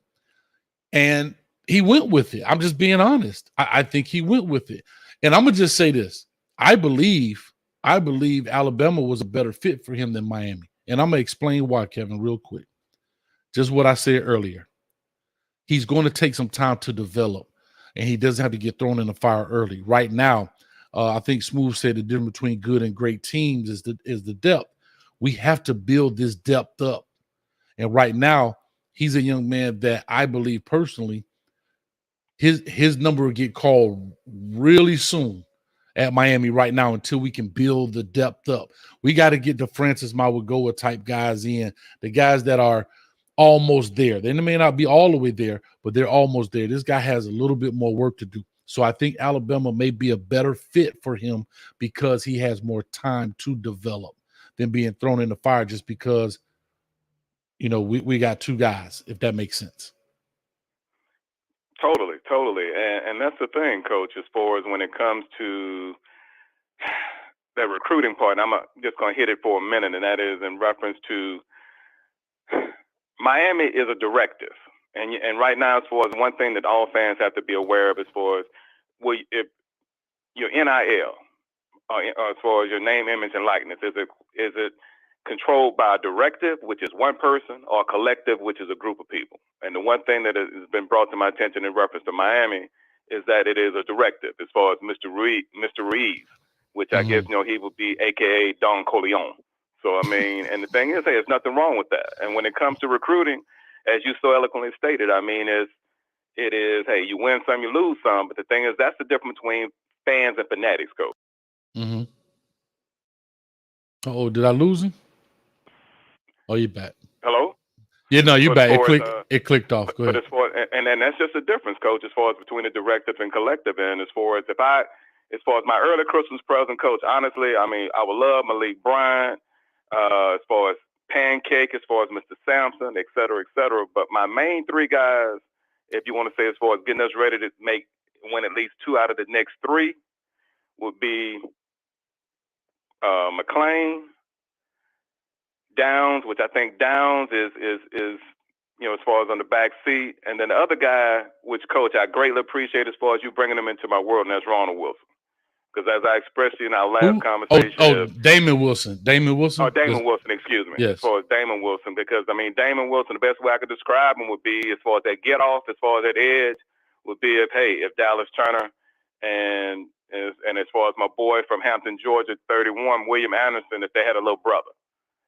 and he went with it. I'm just being honest. I think he went with it. And I'm going to just say this. I believe Alabama was a better fit for him than Miami. And I'm going to explain why, Kevin, real quick. Just what I said earlier. He's going to take some time to develop, and he doesn't have to get thrown in the fire early. Right now, I think Smooth said the difference between good and great teams is the depth. We have to build this depth up. And right now, he's a young man that I believe personally, his number will get called really soon at Miami right now until we can build the depth up. We got to get the Francis Mauigoa type guys in, the guys that are almost there. They may not be all the way there, but they're almost there. This guy has a little bit more work to do. So I think Alabama may be a better fit for him because he has more time to develop than being thrown in the fire just because, we got 2 guys, if that makes sense. Totally. And that's the thing, Coach, as far as when it comes to that recruiting part, and I'm just going to hit it for a minute, and that is in reference to Miami is a directive. And right now, as far as one thing that all fans have to be aware of, as far as if your NIL, as far as your name, image, and likeness, is it controlled by a directive, which is one person, or a collective, which is a group of people? And the one thing that has been brought to my attention in reference to Miami is that it is a directive, as far as Mr. Reeves, which I guess he would be AKA Don Corleone. So I mean, and the thing is, hey, there's nothing wrong with that. And when it comes to recruiting, as you so eloquently stated, I mean, it is, hey, you win some, you lose some. But the thing is, that's the difference between fans and fanatics, Coach. Mm-hmm. Oh, did I lose him? Oh, you back? Hello? Yeah, no, you back. It clicked off. Go ahead. But as far and then that's just the difference, Coach, as far as between the directive and collective. And as far as my early Christmas present, Coach, honestly, I mean, I would love Malik Bryant, as far as Pancake, as far as Mr. Sampson, et cetera, et cetera. But my main three guys, if you want to say as far as getting us ready to win at least 2 out of the next 3, would be McLean, Downs, which I think Downs is as far as on the back seat, and then the other guy, which, Coach, I greatly appreciate as far as you bringing him into my world, and that's Ronald Wilson. Because as I expressed to you in our last conversation, Damon Wilson. Oh, Damon Wilson, excuse me. Yes. As far as Damon Wilson, because I mean, Damon Wilson, the best way I could describe him would be, as far as that get off, as far as that edge, would be if Dallas Turner and as far as my boy from Hampton, Georgia, 31, William Anderson, if they had a little brother.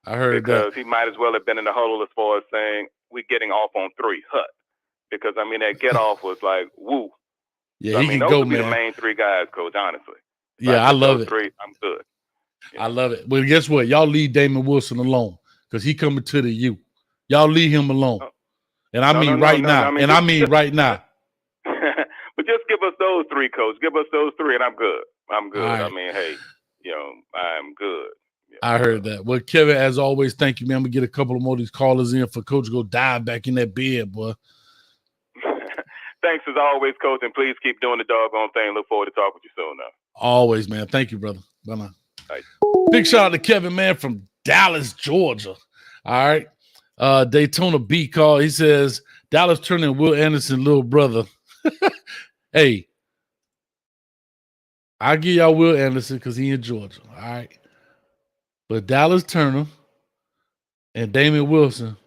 I heard because he might as well have been in the huddle as far as saying, we're getting off on 3, hut. Because, I mean, that get off was like, woo. Yeah, so, he can go, man. Those would be the main 3 guys, Coach, honestly. Yeah, I love it. 3, I'm good. I love it. Well, guess what? Y'all leave Damon Wilson alone because he coming to the U. Y'all leave him alone. And I mean right now. And I mean right now. But just give us those 3, Coach. Give us those 3, and I'm good. I'm good. Right. I mean, hey, I'm good. I heard that. Well, Kevin, as always, thank you, man. I'm going to get a couple of more of these callers in for Coach to go dive back in that bed, boy. Thanks as always, Coach, and please keep doing the doggone thing. Look forward to talking with you soon now. Always, man. Thank you, brother. Bye-bye. Right. Big shout out to Kevin, man, from Dallas, Georgia. All right. Daytona B call. He says, Dallas Turner and Will Anderson, little brother. Hey, I'll give y'all Will Anderson because he in Georgia. All right. But Dallas Turner and Damon Wilson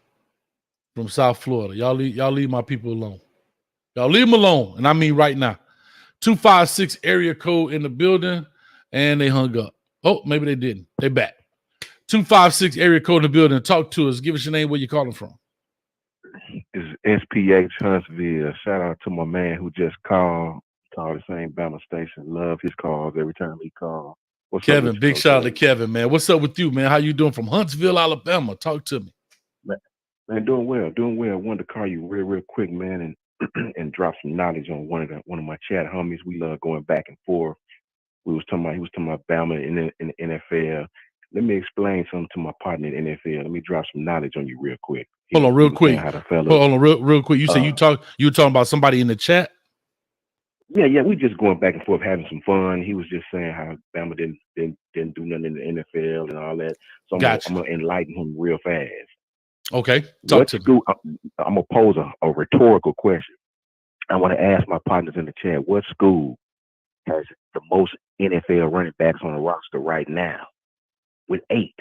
from South Florida. Y'all leave my people alone. Y'all leave them alone. And I mean right now. 256 area code in the building, and they hung up. Oh, maybe they didn't. They back. 256 area code in the building. Talk to us. Give us your name, where you calling from. It's SPH Huntsville. Shout out to my man who just called the same Bama station. Love his calls every time he calls. Kevin, big shout out to Kevin, man. What's up with you, man? How you doing from Huntsville, Alabama? Talk to me. Man, doing well. I wanted to call you real quick, man, and drop some knowledge on one of my chat homies. We love going back and forth. He was talking about Bama in the NFL. Let me explain something to my partner in the NFL. Let me drop some knowledge on you real quick. Hold on, real quick. Real quick. You say you were talking about somebody in the chat? Yeah, we just going back and forth having some fun. He was just saying how Bama didn't do nothing in the NFL and all that. So I'm gonna enlighten him real fast. Okay, talk to me. I'm gonna pose a rhetorical question. I want to ask my partners in the chat, what school has the most NFL running backs on the roster right now? With 8,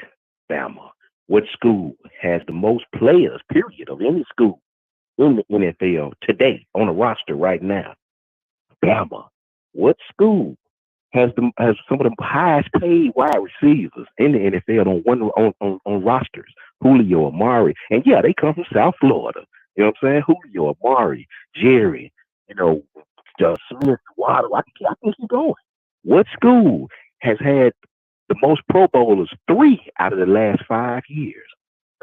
Bama. What school has the most players, period, of any school in the NFL today on the roster right now? Bama. What school has some of the highest paid wide receivers in the NFL on rosters? Julio, Amari, and yeah, they come from South Florida. You know what I'm saying? Julio, Amari, Jerry, Smith, Waddle. I can keep going. What school has had the most Pro Bowlers 3 out of the last 5 years?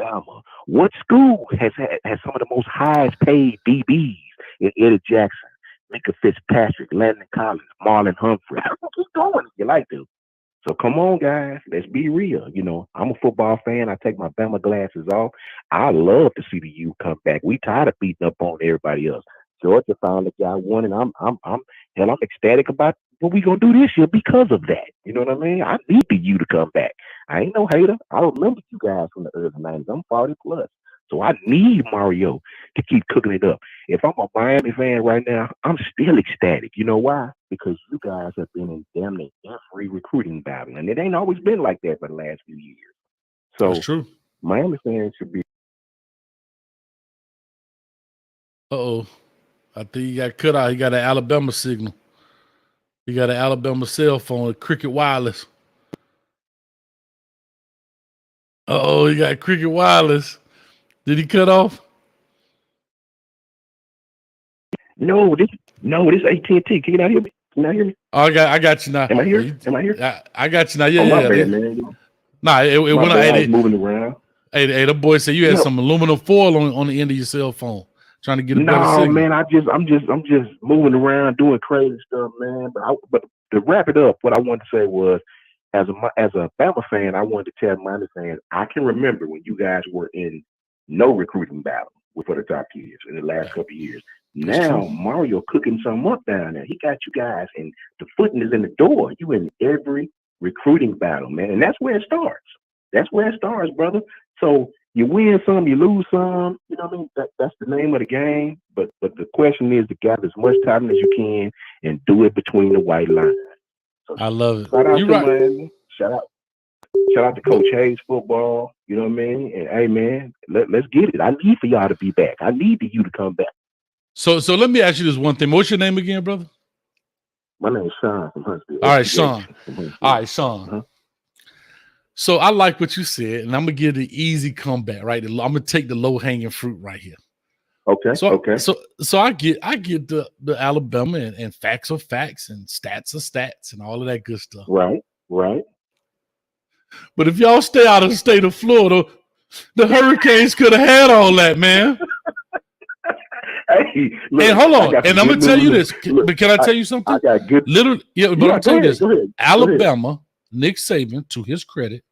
Bama. What school has some of the most highest paid DBs in Eddie Jackson, Micah Fitzpatrick, Landon Collins, Marlon Humphrey? I can keep going if you like to. So come on, guys. Let's be real. I'm a football fan. I take my Bama glasses off. I love to see the U come back. We tired of beating up on everybody else. Georgia finally got one, and I'm ecstatic about what we gonna do this year because of that. You know what I mean? I need the U to come back. I ain't no hater. I remember you guys from the early 90s. I'm 40 plus. So I need Mario to keep cooking it up. If I'm a Miami fan right now, I'm still ecstatic. You know why? Because you guys have been in damn near every recruiting battle. And it ain't always been like that for the last few years. So That's true. Miami fans should be. Uh-oh. I think he got cut out. He got an Alabama signal. He got an Alabama cell phone, a Cricket Wireless. Uh-oh, he got Cricket Wireless. Did he cut off? No, this AT&T. Can you not hear me? Can you not hear me? Oh, I got you now. Am I here? Am I here? I got you now. Yeah, my yeah. bad, man. Nah, it went out. I was moving around. Hey, the boy said you had some aluminum foil on the end of your cell phone, trying to get a better signal. No, man, I'm just moving around doing crazy stuff, man. But to wrap it up, what I wanted to say was, as a Bama fan, I wanted to tell Miami fans, I can remember when you guys were in no recruiting battle for the top kids in the last couple of years. Now Mario cooking something up down there. He got you guys, and the footing is in the door. You in every recruiting battle, man, and that's where it starts. That's where it starts, brother. So you win some, you lose some. You know what I mean? That's the name of the game. But the question is to gather as much talent as you can and do it between the white lines. So I love it. Shout out you to right. Miami. Shout out to Coach Hayes football. You know what I mean? And hey, man, let's get it. I need for y'all to be back. I need you to come back. So let me ask you this one thing. What's your name again, brother? My name is Sean from Huntsville. All right, Sean. All right, Sean. Uh-huh. So I like what you said, and I'm gonna give the easy comeback, right? I'm gonna take the low hanging fruit right here. Okay. So I get the Alabama and facts are facts and stats are stats and all of that good stuff. Right. But if y'all stay out of the state of Florida, the Hurricanes could have had all that, man. Hey, look, and hold on, and I'm gonna tell you this. But can I tell you something? I got good. Literally, yeah. But I'm telling you this: go ahead. Alabama, Nick Saban, to his credit,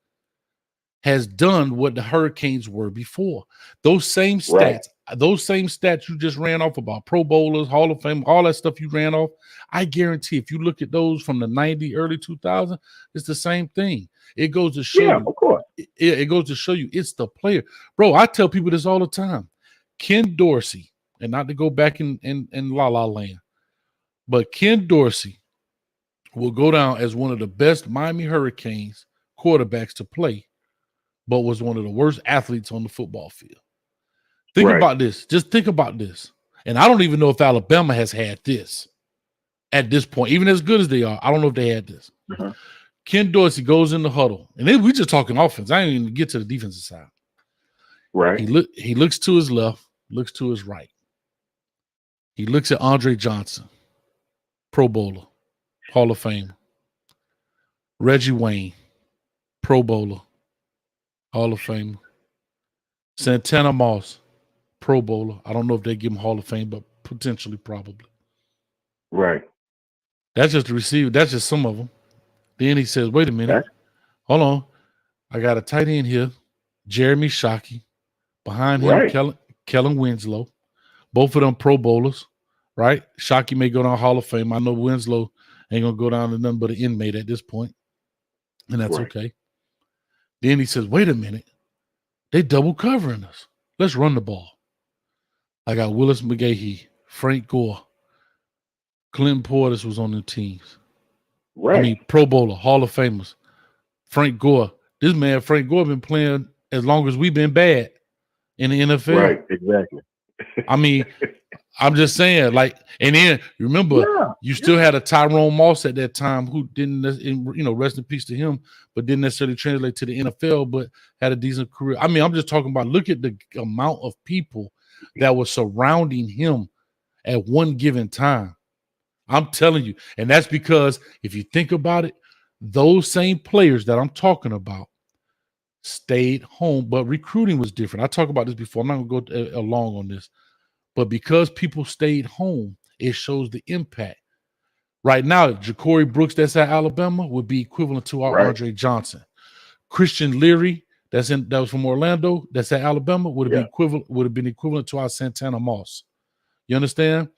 has done what the Hurricanes were before. Those same stats, you just ran off about Pro Bowlers, Hall of Fame, all that stuff you ran off. I guarantee if you look at those from the 90s, early 2000s, it's the same thing. It goes to show you. Of course. It goes to show you it's the player. Bro, I tell people this all the time. Ken Dorsey, and not to go back in La La Land, but Ken Dorsey will go down as one of the best Miami Hurricanes quarterbacks to play, but was one of the worst athletes on the football field. Think about this. Just think about this. And I don't even know if Alabama has had this at this point. Even as good as they are, I don't know if they had this. Uh-huh. Ken Dorsey goes in the huddle. And then we just talking offense. I ain't even get to the defensive side. Right. He looks to his left, looks to his right. He looks at Andre Johnson, Pro Bowler, Hall of Fame. Reggie Wayne, Pro Bowler, Hall of Fame. Santana Moss, Pro Bowler. I don't know if they give him Hall of Fame, but potentially, probably. Right. That's just the receiver. That's just some of them. Then he says, wait a minute. Hold on. I got a tight end here, Jeremy Shockey. Behind him, Kellen Winslow. Both of them Pro Bowlers, right? Shockey may go down Hall of Fame. I know Winslow ain't going to go down to nothing but an inmate at this point, and that's okay. Then he says, wait a minute. They double covering us. Let's run the ball. I got Willis McGahee, Frank Gore, Clinton Portis was on the teams. Right. I mean, Pro Bowler, Hall of Famers. Frank Gore. This man, Frank Gore, been playing as long as we've been bad in the NFL. Right, exactly. I mean, I'm just saying, like, and then remember, you still had a Tyrone Moss at that time who didn't, rest in peace to him, but didn't necessarily translate to the NFL, but had a decent career. I mean, I'm just talking about, look at the amount of people that were surrounding him at one given time. I'm telling you. And that's because if you think about it, those same players that I'm talking about stayed home, but recruiting was different. I talked about this before. I'm not going to go along on this. But because people stayed home, it shows the impact. Right now, Ja'Cory Brooks, that's at Alabama, would be equivalent to our Andre Johnson. Christian Leary, that was from Orlando, that's at Alabama, would have been equivalent to our Santana Moss. You understand?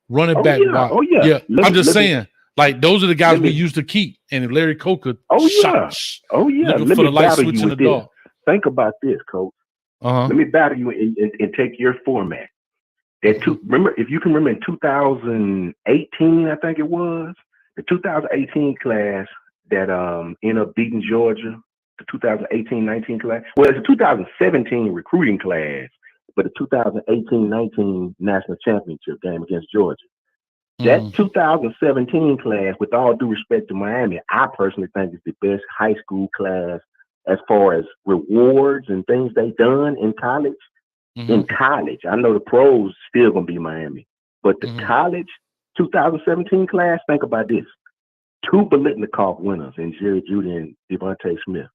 Running back. I'm just saying. Like those are the guys we used to keep. And if Larry Coker, looking Let for me the light battle switch you in the with this. dark. Think about this, Coach. Let me battle you and take your format. Remember, if you can remember in 2018, I think it was the 2018 class that ended up beating Georgia. The 2018-19 class. Well, it's a 2017 recruiting class, but the 2018-19 national championship game against Georgia. That 2017 class, with all due respect to Miami, I personally think is the best high school class as far as rewards and things they've done in college. In college, I know the pros still gonna be Miami, but the college 2017 class, think about this: 2 Biletnikoff winners in Jerry Jeudy and Devontae Smith.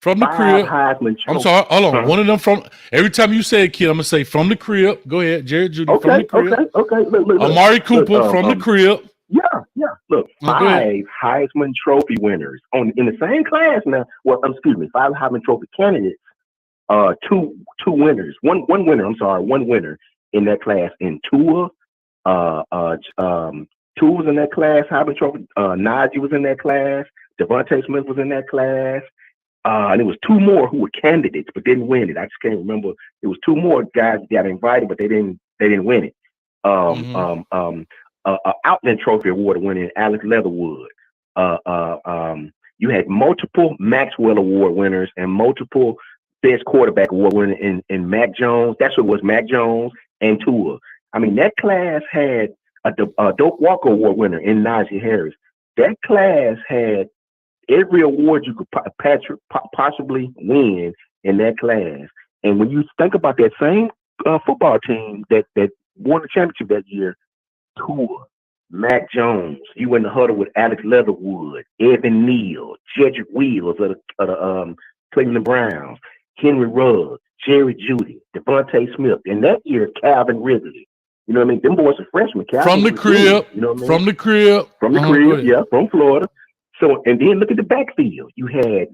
From the crib. Heisman I'm sorry, hold on. One of them from every time you say a kid, I'm gonna say from the crib. Go ahead, Jerry Jeudy from the crib. Okay. Look, Amari Cooper from the crib. Yeah. Look, 5 Heisman Trophy winners in the same class now. Well, 5 Heisman Trophy candidates. 2 winners. One winner in that class. In Tua, Tua was in that class. Heisman Trophy. Najee was in that class. Devontae Smith was in that class. And it was 2 more who were candidates but didn't win it. I just can't remember. It was 2 more guys that got invited, but they didn't win it. Outland Trophy Award winner Alex Leatherwood. You had multiple Maxwell Award winners and multiple Best Quarterback Award winner in Mac Jones. That's what it was, Mac Jones and Tua. I mean, that class had a Doak Walker Award winner in Najee Harris. That class had every award you could possibly win in that class. And when you think about that same football team that won the championship that year, Tua, Mac Jones, you in the huddle with Alex Leatherwood, Evan Neal, Jedrick Wills of the Cleveland Browns, Henry Ruggs, Jerry Jeudy, Devontae Smith, and that year Calvin Ridley. You know what I mean? Them boys are freshmen. From the crib. You know what I mean? From the crib. From Florida. So, and then look at the backfield. You had,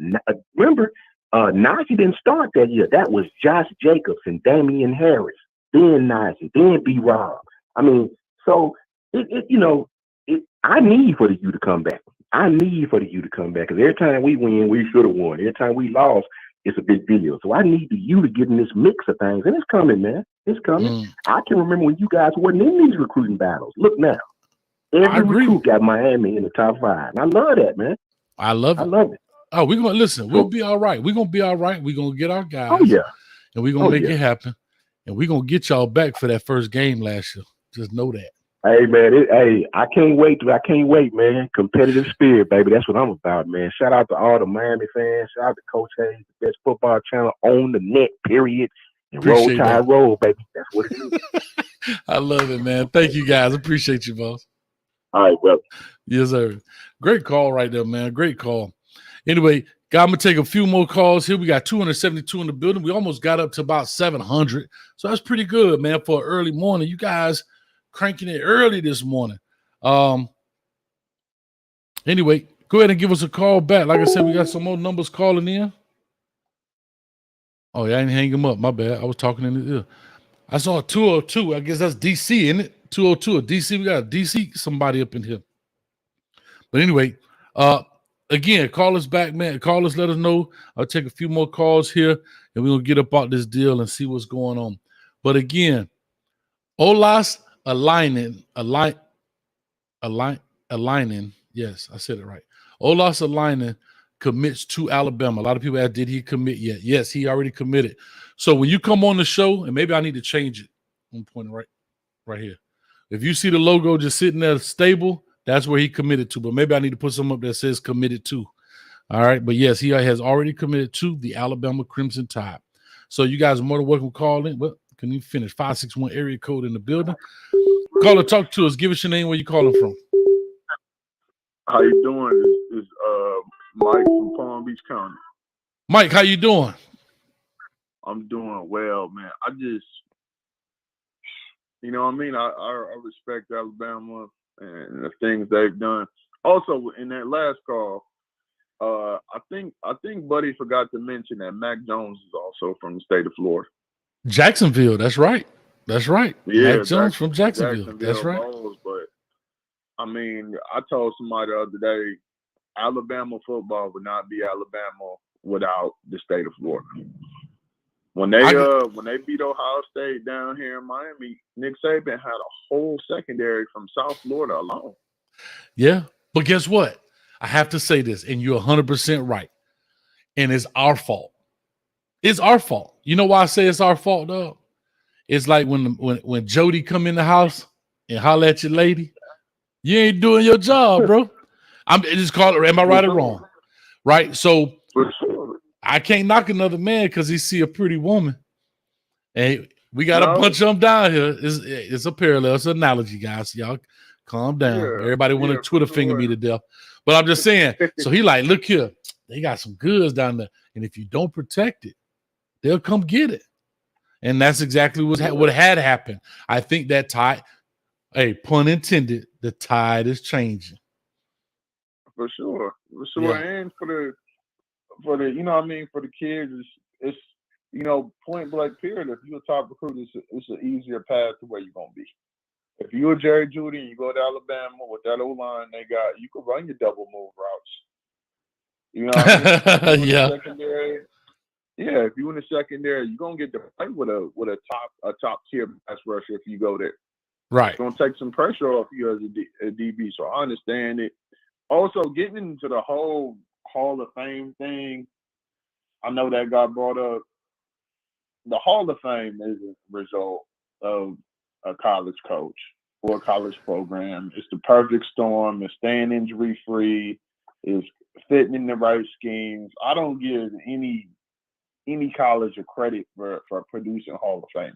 remember, Najee didn't start that year. That was Josh Jacobs and Damian Harris, then Najee, then B. Rob. I mean, so, I need for the U to come back. Because every time we win, we should have won. Every time we lost, it's a big deal. So I need the U to get in this mix of things. And it's coming, man. It's coming. I can remember when you guys weren't in these recruiting battles. Look now. Every recruit got Miami in the top 5. And I love that, man. I love it. Oh, we're going to listen. We'll be all right. We're going to be all right. We're going to get our guys. Oh, yeah. And we're going to make it happen. And we're going to get y'all back for that first game last year. Just know that. Hey, man. I can't wait, man. Competitive spirit, baby. That's what I'm about, man. Shout out to all the Miami fans. Shout out to Coach Hayes, the best football channel on the net, period. And Appreciate roll tide, roll, baby. That's what it is. I love it, man. Thank you, guys. Appreciate you, boss. All right, well. Yes, sir. Great call right there, man. Great call. Anyway, I'm going to take a few more calls here. We got 272 in the building. We almost got up to about 700. So that's pretty good, man, for an early morning. You guys cranking it early this morning. Anyway, go ahead and give us a call back. Like I said, we got some more numbers calling in. Oh, yeah, I didn't hang him up. My bad. I was talking in the ear. I saw a 202. I guess that's DC, isn't it? 202. DC. We got a DC somebody up in here. But anyway, again, call us back, man. Call us, let us know. I'll take a few more calls here, and we're going to get up out this deal and see what's going on. But again, Olaus Alinen, yes, I said it right. Olaus Alinen commits to Alabama. A lot of people ask, did he commit yet? Yes, he already committed. So when you come on the show, and maybe I need to change it. I'm pointing right here. If you see the logo just sitting there stable, that's where he committed to. But maybe I need to put something up that says committed to. All right. But yes, he has already committed to the Alabama Crimson Tide. So you guys are more than welcome to call in. Well, can you finish? 561 area code in the building. Call or talk to us. Give us your name, where you calling from. How you doing? This is Mike from Palm Beach County. Mike, how you doing? I'm doing well, man. I just, you know what I mean? I respect Alabama and the things they've done. Also, in that last call, I think Buddy forgot to mention that Mac Jones is also from the state of Florida. Jacksonville, that's right. Yeah, Mac Jones from Jacksonville. That's right. Balls, but I mean, I told somebody the other day, Alabama football would not be Alabama without the state of Florida. When they beat Ohio State down here in Miami, Nick Saban had a whole secondary from South Florida alone. Yeah, but guess what? I have to say this, and you're 100% right. And it's our fault. It's our fault. You know why I say it's our fault, though? It's like when Jody come in the house and holler at your lady, you ain't doing your job, bro. I'm just call it. Am I right or wrong? Right. So I can't knock another man because he see a pretty woman. Hey, we got a bunch of them down here. It's a parallel. It's an analogy, guys. Y'all calm down. Yeah, Everybody want to Twitter finger me to death. But I'm just saying. So he like, look here. They got some goods down there. And if you don't protect it, they'll come get it. And that's exactly what had happened. I think that tide, hey, pun intended, the tide is changing. For sure. Yeah. And for the you know what I mean, for the kids, it's you know, point blank period. If you're a top recruit, it's an easier path to where you're gonna be. If you're Jerry Jeudy and you go to Alabama with that O-line they got, you can run your double move routes. You know what I mean? Yeah. Secondary, yeah, if you in the secondary, you're gonna get to play with a top tier pass rusher if you go there. Right. It's gonna take some pressure off you as a DB. So I understand it. Also, getting into the whole Hall of Fame thing, I know that got brought up. The Hall of Fame is a result of a college coach or a college program. It's the perfect storm. It's staying injury free. It's fitting in the right schemes. I don't give any college a credit for producing Hall of Famers.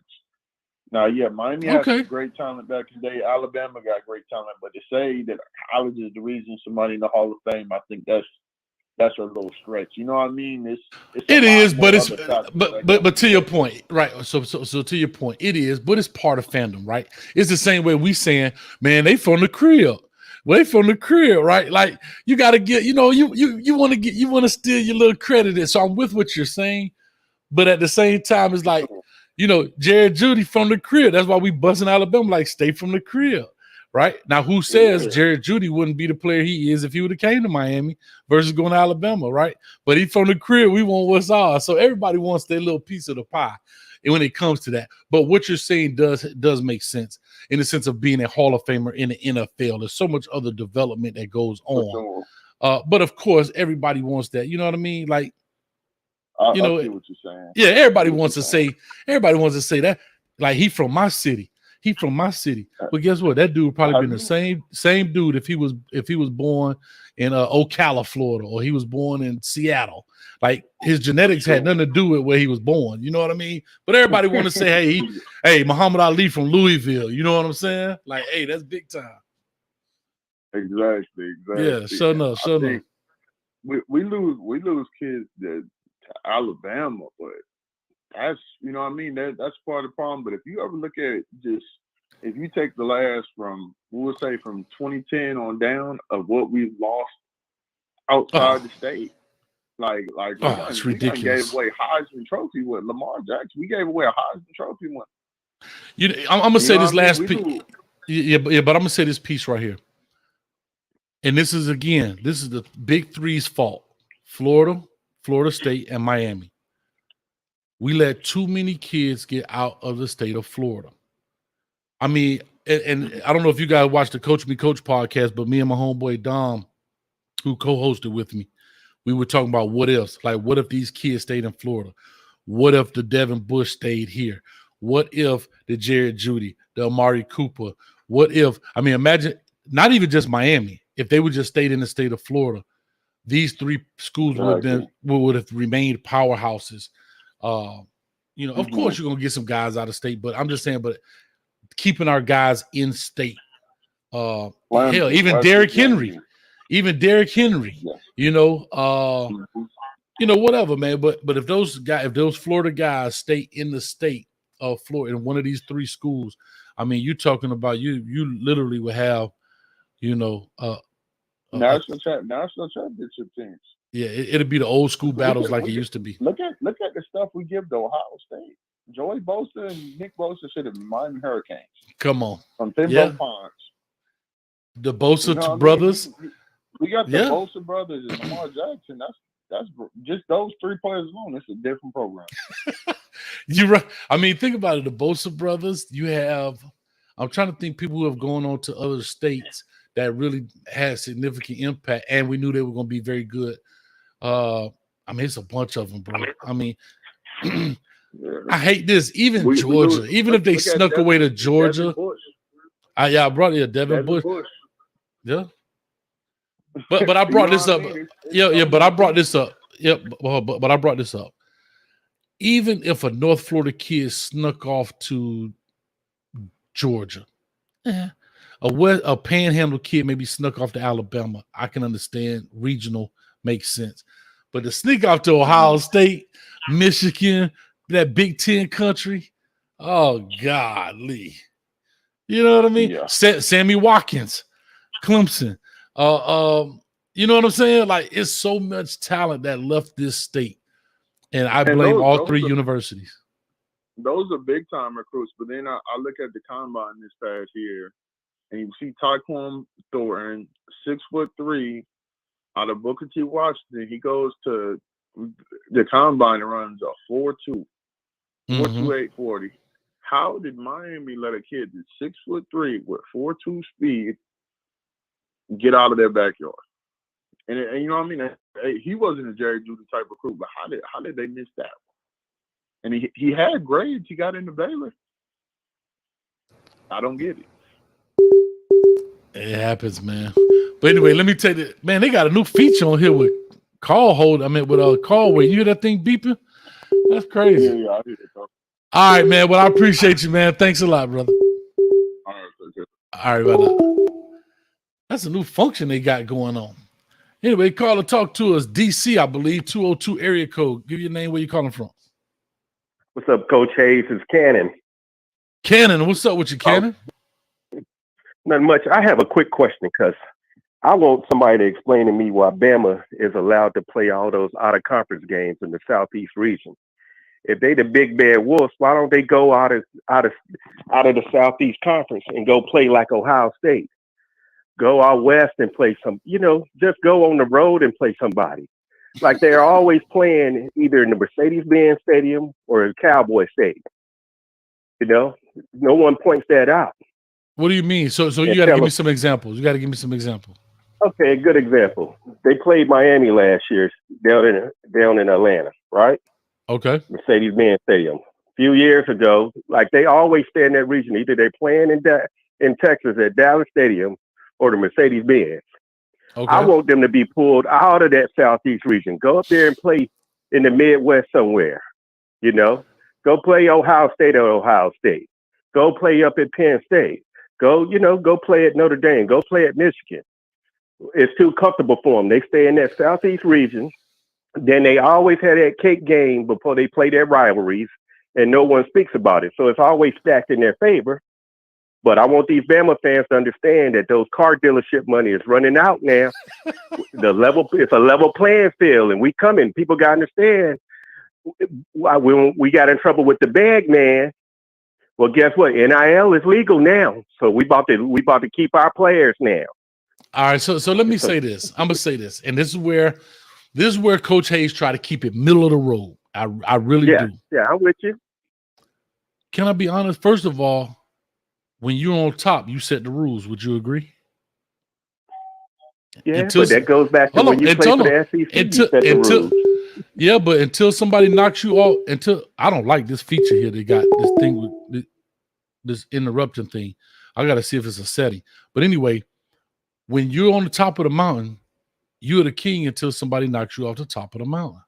Now, yeah, Miami has great talent back in the day. Alabama got great talent, but to say that college is the reason somebody in the Hall of Fame, I think that's a little stretch. You know what I mean? It is, but to your point, right? So to your point, it is, but it's part of fandom, right? It's the same way we saying, man, they from the crib. Well, they from the crib, right? Like you got to get, you want to steal your little credit. So I'm with what you're saying, but at the same time, it's like, Jared Jeudy from the crib. That's why we busting Alabama like stay from the crib, right? Now, who says Jared Jeudy wouldn't be the player he is if he would have came to Miami versus going to Alabama, right? But he from the crib. We want what's ours. So everybody wants their little piece of the pie when it comes to that. But what you're saying does make sense in the sense of being a Hall of Famer in the NFL. There's so much other development that goes on. But of course, everybody wants that. You know what I mean? Like, I see what you're saying. Yeah, everybody wants to say that. Like, he from my city. He from my city. But guess what? That dude probably been the same dude if he was born in Ocala, Florida, or he was born in Seattle. Like, his genetics had nothing to do with where he was born. You know what I mean? But everybody want to say, hey, Muhammad Ali from Louisville. You know what I'm saying? Like, hey, that's big time. Exactly. Yeah, sure enough. We lose kids to Alabama, but that's you know what I mean. That's part of the problem. But if you ever look at if you take the last from 2010 on down of what we've lost outside the state, like it's ridiculous. Gave away Heisman Trophy with Lamar Jackson. We gave away a Heisman Trophy one. I'm gonna say this last piece. Yeah, but I'm gonna say this piece right here. And this is the big three's fault: Florida State, and Miami. We let too many kids get out of the state of Florida. I mean, and I don't know if you guys watched the Coach Me Coach podcast, but me and my homeboy Dom, who co-hosted with me, we were talking about what ifs. Like, what if these kids stayed in Florida? What if the Devin Bush stayed here? What if the Jared Jeudy, the Amari Cooper? What if, imagine, not even just Miami, if they would just stayed in the state of Florida, these three schools would have remained powerhouses. Of course you're gonna get some guys out of state, but I'm just saying, but keeping our guys in state. Even Derrick Henry, whatever, man. But if those Florida guys stay in the state of Florida in one of these three schools, you're talking about you literally would have, national championship teams. Yeah, it'll be the old school battles like it used to be. Look at the stuff we give to Ohio State. Joey Bosa and Nick Bosa should have been Miami Hurricanes. Come on. From Pimbo Ponds. The Bosa You know what I mean? brothers. We got the Yeah. Bosa brothers and Lamar Jackson. That's just those three players alone. It's a different program. You're right. I mean, think about it. The Bosa brothers. You have. I'm trying to think people who have gone on to other states that really had significant impact, and we knew they were going to be very good. I mean, it's a bunch of them, bro. I mean, I hate this. Even Georgia, even if they snuck away to Georgia. I brought Devin Bush. Yeah. But I brought this up. Yeah, but I brought this up. Yeah, but I brought this up. Even if a North Florida kid snuck off to Georgia, a panhandle kid maybe snuck off to Alabama, I can understand. Regional makes sense. But to sneak off to Ohio State, Michigan, that Big Ten country, oh golly. You know what I mean? Yeah. Sammy Watkins, Clemson. You know what I'm saying? Like, it's so much talent that left this state. And I blame all three universities. Those are big time recruits, but then I look at the combine this past year, and you see Tyquan Thornton, 6'3", out of Booker T. Washington. He goes to the combine and runs a 4.2, 4.2840. How did Miami let a kid that's 6'3" with 4.2 speed get out of their backyard? And you know what I mean? He wasn't a Jerry Jeudy type recruit, but how did they miss that one? And he had grades. He got into Baylor. I don't get it. It happens, man. But anyway, let me tell you, man, they got a new feature on here with call hold. I mean, with call where you hear that thing beeping? That's crazy. Yeah, I hear it. All right, man. Well, I appreciate you, man. Thanks a lot, brother. All right, all right, brother. That's a new function they got going on. Anyway, call or talk to us. DC, I believe, 202 area code. Give your name, where you calling from. What's up, Coach Hayes? It's Cannon. Cannon, what's up with you, Cannon? Not much. I have a quick question because I want somebody to explain to me why Bama is allowed to play all those out-of-conference games in the Southeast region. If they the big bad wolves, why don't they go out of the Southeast Conference and go play like Ohio State? Go out west and play some, just go on the road and play somebody. Like they're always playing either in the Mercedes-Benz Stadium or the Cowboy Stadium. No one points that out. What do you mean? So you got to give me some examples. You got to give me some examples. Okay, a good example. They played Miami last year down in Atlanta, right? Okay. Mercedes-Benz Stadium. A few years ago, like they always stay in that region. Either they're playing in Texas at Dallas Stadium or the Mercedes-Benz. Okay. I want them to be pulled out of that Southeast region. Go up there and play in the Midwest somewhere. Go play Ohio State or Ohio State. Go play up at Penn State. Go play at Notre Dame. Go play at Michigan. It's too comfortable for them. They stay in that Southeast region. Then they always have that cake game before they play their rivalries, and no one speaks about it. So it's always stacked in their favor. But I want these Bama fans to understand that those car dealership money is running out now. It's a level playing field, and we coming. People got to understand. We got in trouble with the bag man. Well, guess what? NIL is legal now, so we about to keep our players now. All right, so let me say this. I'm gonna say this, and this is where Coach Hayes try to keep it middle of the road. I really do. Yeah, I'm with you. Can I be honest? First of all, when you're on top, you set the rules. Would you agree? Yeah, but that goes back to when you play for the SEC. You set the rules. Yeah, but until somebody knocks you off, I don't like this feature here. They got this thing with this interruption thing. I got to see if it's a setting. But anyway, when you're on the top of the mountain, you're the king until somebody knocks you off the top of the mountain.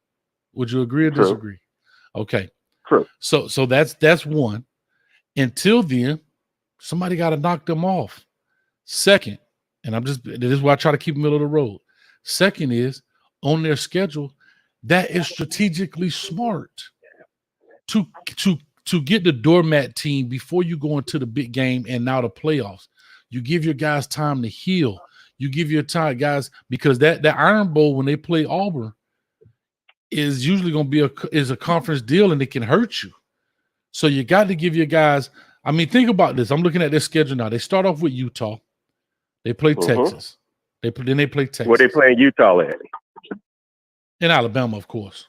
Would you agree or disagree? Okay. True. So that's one. Until then, somebody got to knock them off. Second, and this is why I try to keep middle of the road. Second is on their schedule. That is strategically smart to get the doormat team before you go into the big game and now the playoffs. You give your guys time to heal. You give your time, guys, because that Iron Bowl when they play Auburn is usually going to be a conference deal and it can hurt you. So you got to give your guys. I mean, think about this. I'm looking at their schedule now. They start off with Utah. They play Texas. Then they play Texas. Where they playing Utah at? In Alabama, of course.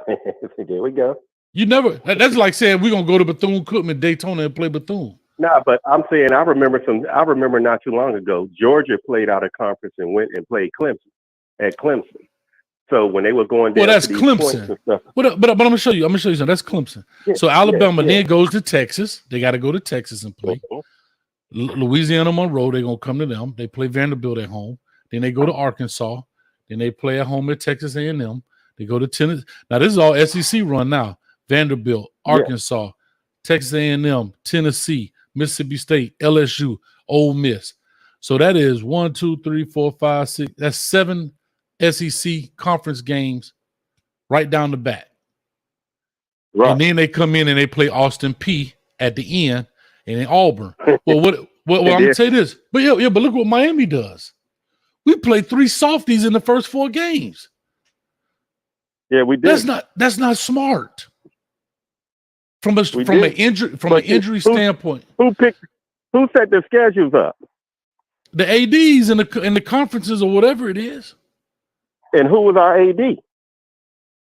There we go. You never. That's like saying we're gonna go to Bethune-Cookman, Daytona, and play Bethune. Nah, but I'm saying I remember not too long ago, Georgia played out of conference and went and played Clemson. So when they were going down, that's to these Clemson. Points and stuff, But I'm gonna show you. I'm gonna show you something. That's Clemson. So Alabama then goes to Texas. They got to go to Texas and play. Louisiana Monroe. They're gonna come to them. They play Vanderbilt at home. Then they go to Arkansas. Then they play at home at Texas A&M. They go to Tennessee. Now this is all SEC run now. Vanderbilt, Arkansas, Texas A&M, Tennessee, Mississippi State, LSU, Ole Miss. So that is 1, 2, 3, 4, 5, 6. That's 7 SEC conference games right down the back. Right. And then they come in and they play Austin P at the end and in Auburn. Well, I'm gonna say this, but but look what Miami does. We played 3 softies in the first 4 games. Yeah, we did. That's not smart. From an injury standpoint. Who set the schedules up? The ADs in the conferences or whatever it is. And who was our AD?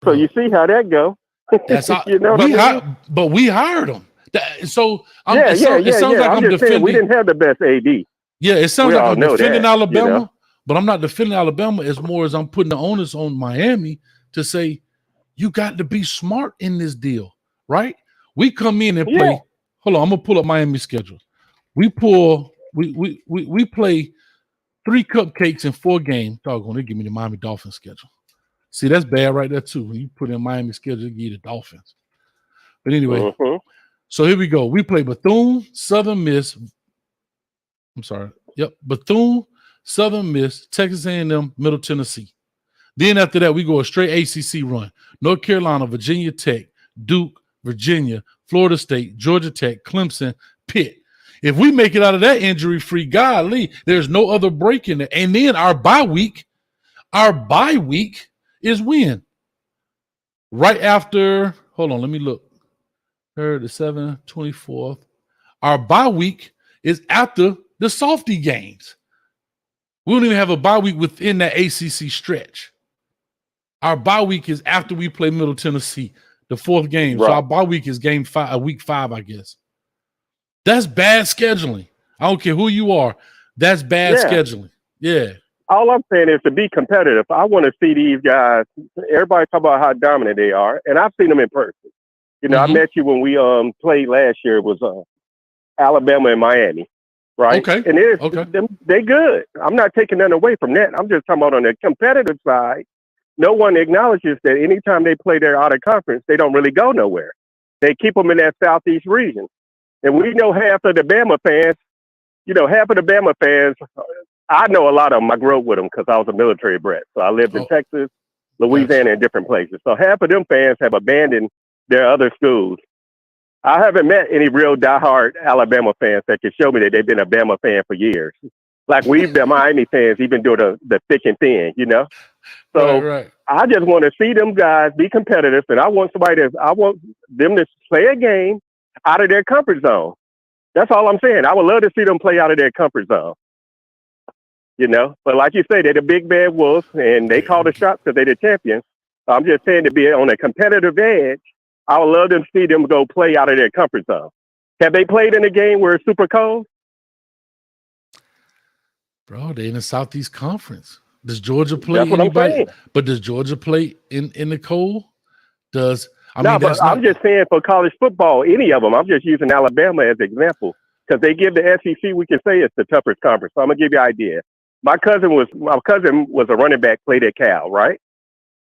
So you see how that go. That's you know but we hired them. It sounds like I'm just saying we didn't have the best AD. Yeah, it sounds like I'm defending Alabama, you know? but I'm not defending Alabama as more as I'm putting the onus on Miami to say you got to be smart in this deal, right? We come in and play. Hold on, I'm gonna pull up Miami's schedule. We play 3 cupcakes in 4 games. Doggone, they give me the Miami Dolphins schedule. See, that's bad right there too. When you put in Miami schedule, you get the Dolphins. But anyway, so here we go. We play Bethune, Southern Miss. I'm sorry. Yep, Bethune, Southern Miss, Texas A&M, Middle Tennessee. Then after that, we go a straight ACC run. North Carolina, Virginia Tech, Duke, Virginia, Florida State, Georgia Tech, Clemson, Pitt. If we make it out of that injury-free, golly, there's no other break in it. And then our bye week is when? Right after, hold on, let me look. 3rd, the 7th, 24th. Our bye week is after the softy games. We don't even have a bye week within that ACC stretch. Our bye week is after we play Middle Tennessee, the 4th game. Right. So our bye week is week 5, I guess. That's bad scheduling. I don't care who you are. That's bad scheduling. Yeah. All I'm saying is to be competitive. I want to see these guys. Everybody talk about how dominant they are, and I've seen them in person. You know, I met you when we played last year. It was Alabama and Miami, right? Okay. And they good. I'm not taking nothing away from that. I'm just talking about on the competitive side. No one acknowledges that anytime they play their out of conference, they don't really go nowhere. They keep them in that Southeast region. And we know half of the Bama fans, I know a lot of them. I grew up with them because I was a military brat. So I lived in Texas, Louisiana, and different places. So half of them fans have abandoned their other schools. I haven't met any real diehard Alabama fans that can show me that they've been a Bama fan for years. Like we've been Miami fans, even through the thick and thin, you know? So I just want to see them guys be competitive, and I want them to play a game out of their comfort zone. That's all I'm saying. I would love to see them play out of their comfort zone. You know, but like you say, they're the big bad wolves, and they call the shots because they're the champions. So I'm just saying, to be on a competitive edge, I would love to see them go play out of their comfort zone. Have they played in a game where it's super cold? Bro, they're in the Southeast Conference. Does Georgia play anybody? But does Georgia play in the cold? I'm just saying for college football, any of them. I'm just using Alabama as an example because they give the SEC, we can say it's the toughest conference. So I'm gonna give you an idea. My cousin was a running back, played at Cal, right?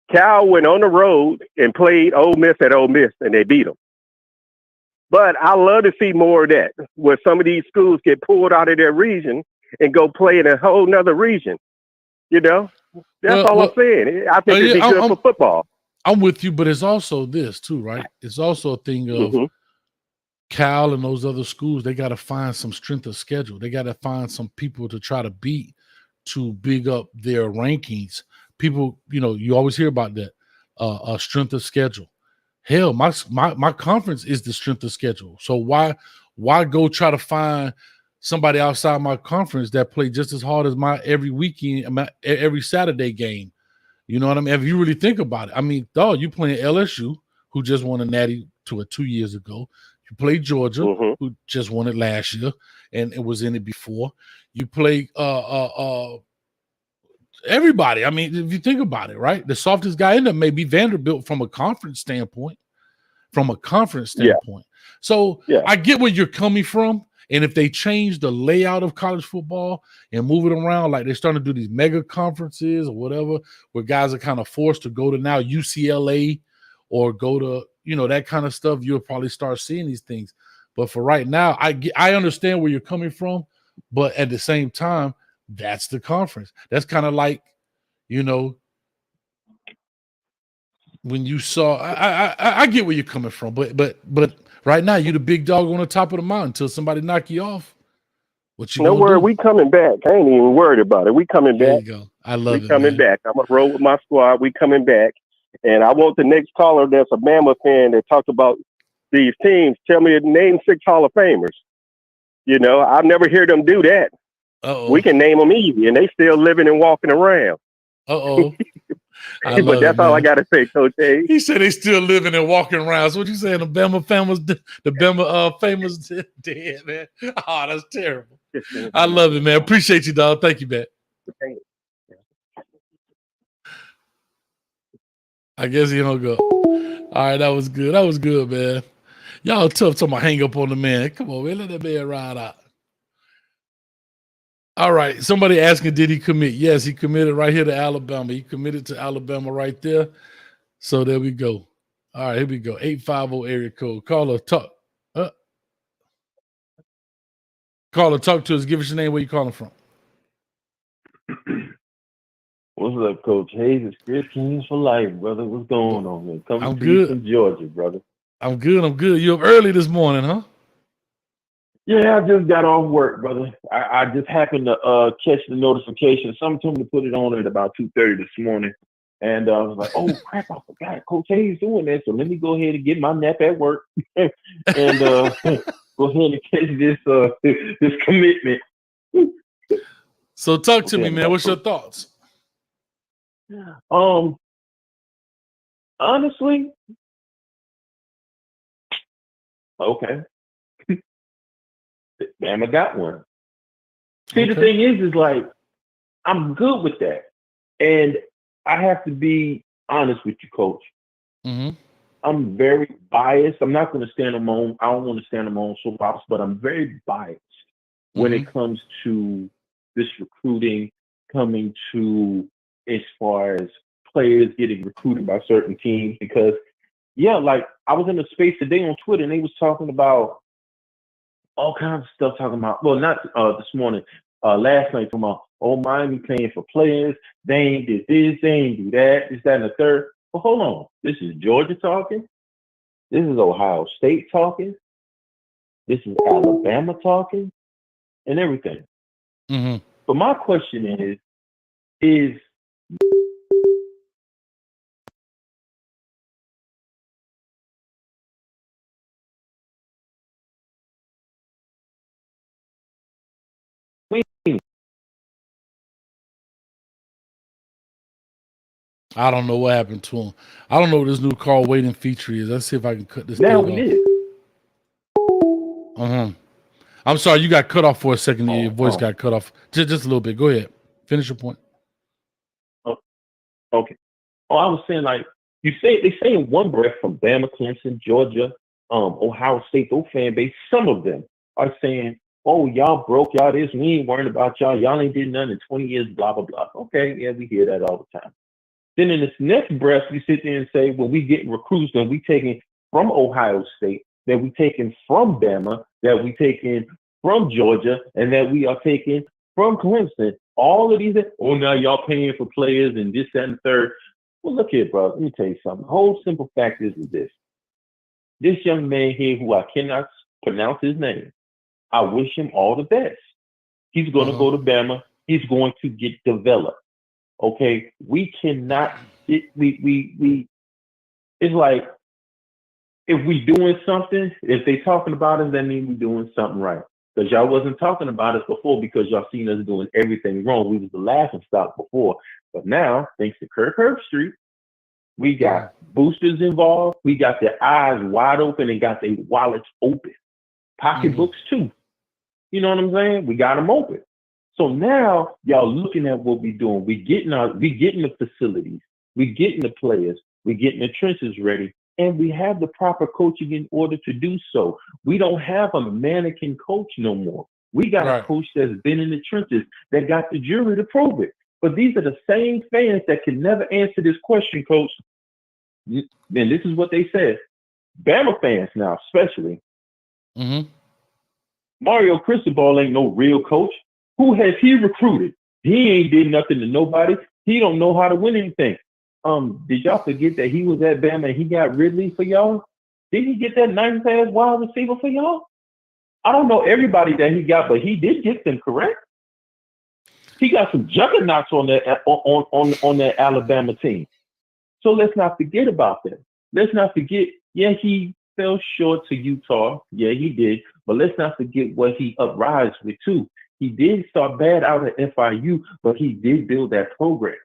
Cal went on the road and played Ole Miss at Ole Miss, and they beat them. But I love to see more of that, where some of these schools get pulled out of their region and go play in a whole nother region. You know, that's all I'm saying. I think it'd be good for football. I'm with you, but it's also this too, right? It's also a thing of Cal and those other schools. They got to find some strength of schedule. They got to find some people to try to beat to big up their rankings. People, you know, you always hear about that strength of schedule. Hell, my conference is the strength of schedule. So why go try to find somebody outside my conference that play just as hard as my every weekend, every Saturday game. You know what I mean? If you really think about it, I mean, dog, you playing LSU, who just won a Natty 2 years ago. You play Georgia, who just won it last year, and it was in it before. You play everybody. I mean, if you think about it, right? The softest guy in there may be Vanderbilt from a conference standpoint. So I get where you're coming from. And if they change the layout of college football and move it around, like they're starting to do these mega conferences or whatever, where guys are kind of forced to go to now UCLA or go to, that kind of stuff, you'll probably start seeing these things. But for right now, I understand where you're coming from, but at the same time, that's the conference. That's kind of like, when you saw, I get where you're coming from, but right now you're the big dog on the top of the mountain until somebody knock you off. What you no worry, we coming back. I ain't even worried about it. We coming back. There you go. I love it. We coming back. I'm gonna roll with my squad. We coming back, and I want the next caller that's a Bama fan that talks about these teams. Tell me to name 6 Hall of Famers. I've never heard them do that. We can name them easy, and they still living and walking around. But that's all I got to say, Coach A. He said they still living and walking around. So what you saying? The Bama famous dead, man. Oh, that's terrible. I love it, man. Appreciate you, dog. Thank you, man. I guess he don't go. All right, that was good. That was good, man. Y'all tough to hang up on the man. Come on, man. Let that man ride out. All right. Somebody asking, did he commit? Yes, he committed right here to Alabama. He committed to Alabama right there. So there we go. All right, here we go. 850 area code. Caller, talk. Caller, talk to us. Give us your name. Where you calling from? What's up, Coach Hayes? It's Chris Kings for life, brother. What's going on, man? I'm good. From Georgia, brother. I'm good. You up early this morning, huh? Yeah, I just got off work, brother. I just happened to catch the notification. Someone told me to put it on at about 2:30 this morning. And I was like, oh, crap, I forgot Coach Hayes doing that. So let me go ahead and get my nap at work and go ahead and catch this commitment. So talk to me, man. What's your thoughts? Honestly, okay. Bama got one. See, the thing is like, I'm good with that. And I have to be honest with you, Coach. I'm very biased. I'm not going to stand on my own. I don't want to stand on my own soapbox, but I'm very biased when it comes to this recruiting coming to as far as players getting recruited by certain teams. Because, like I was in a space today on Twitter and they was talking about all kinds of stuff, talking about, well, not this morning, last night, talking about, Miami paying for players, they ain't did this, they ain't do that, this, that, and the third. But hold on, this is Georgia talking, this is Ohio State talking, this is Alabama talking, and everything. But my question is I don't know what happened to him. I don't know what this new call waiting feature is. Let's see if I can cut this now thing off. I'm sorry, you got cut off for a second. Your voice got cut off. Just a little bit. Go ahead. Finish your point. Okay. I was saying, like, they say in one breath from Bama, Clemson, Georgia, Ohio State, those fan base, some of them are saying, oh, y'all broke, y'all this, we ain't worrying about y'all, y'all ain't did nothing in 20 years, blah, blah, blah. Okay, yeah, we hear that all the time. Then in this next breath, we sit there and say, well, we getting recruits that we taking from Ohio State, that we taking from Bama, that we taking from Georgia, and that we are taking from Clemson. All of these, now y'all paying for players and this, that, and the third. Well, look here, bro. Let me tell you something. The whole simple fact is this. This young man here, who I cannot pronounce his name, I wish him all the best. He's going to go to Bama. He's going to get developed. Okay, we cannot. It's like, if we doing something, if they talking about it, that means we doing something right. because y'all wasn't talking about us before because y'all seen us doing everything wrong. We was the laughing stock before. But now, thanks to Kirk Herbstreit, we got boosters involved. We got their eyes wide open and got their wallets open. Pocketbooks too. You know what I'm saying? We got them open. So now y'all looking at what we doing. We getting the facilities. We getting the players. We getting the trenches ready. And we have the proper coaching in order to do so. We don't have a mannequin coach no more. We got a coach that's been in the trenches that got the jury to prove it. But these are the same fans that can never answer this question, Coach. And this is what they said. Bama fans now, especially. Mario Cristobal ain't no real coach. Who has he recruited? He ain't did nothing to nobody. He don't know how to win anything. Did y'all forget that he was at Bama and he got Ridley for y'all? Did he get that nice ass wide receiver for y'all? I don't know everybody that he got, but he did get them, correct? He got some juggernauts on that Alabama team. So let's not forget about that. Let's not forget, yeah, he fell short to Utah. Yeah, he did. But let's not forget what he uprised with too. He did start bad out at FIU, but he did build that program.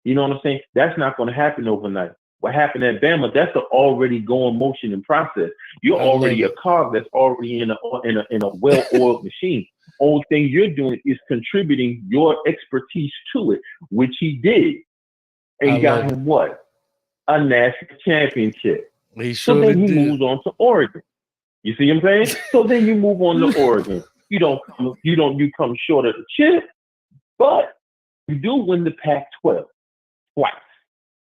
You know what I'm saying? That's not going to happen overnight. What happened at Bama, that's an already going motion and process. You're already a cog that's already in a well-oiled machine. Only thing you're doing is contributing your expertise to it, which he did. And got him what? A national championship. So then he moves on to Oregon. You see what I'm saying? So then you move on to Oregon. You come short of the chip, but you do win the Pac-12 twice.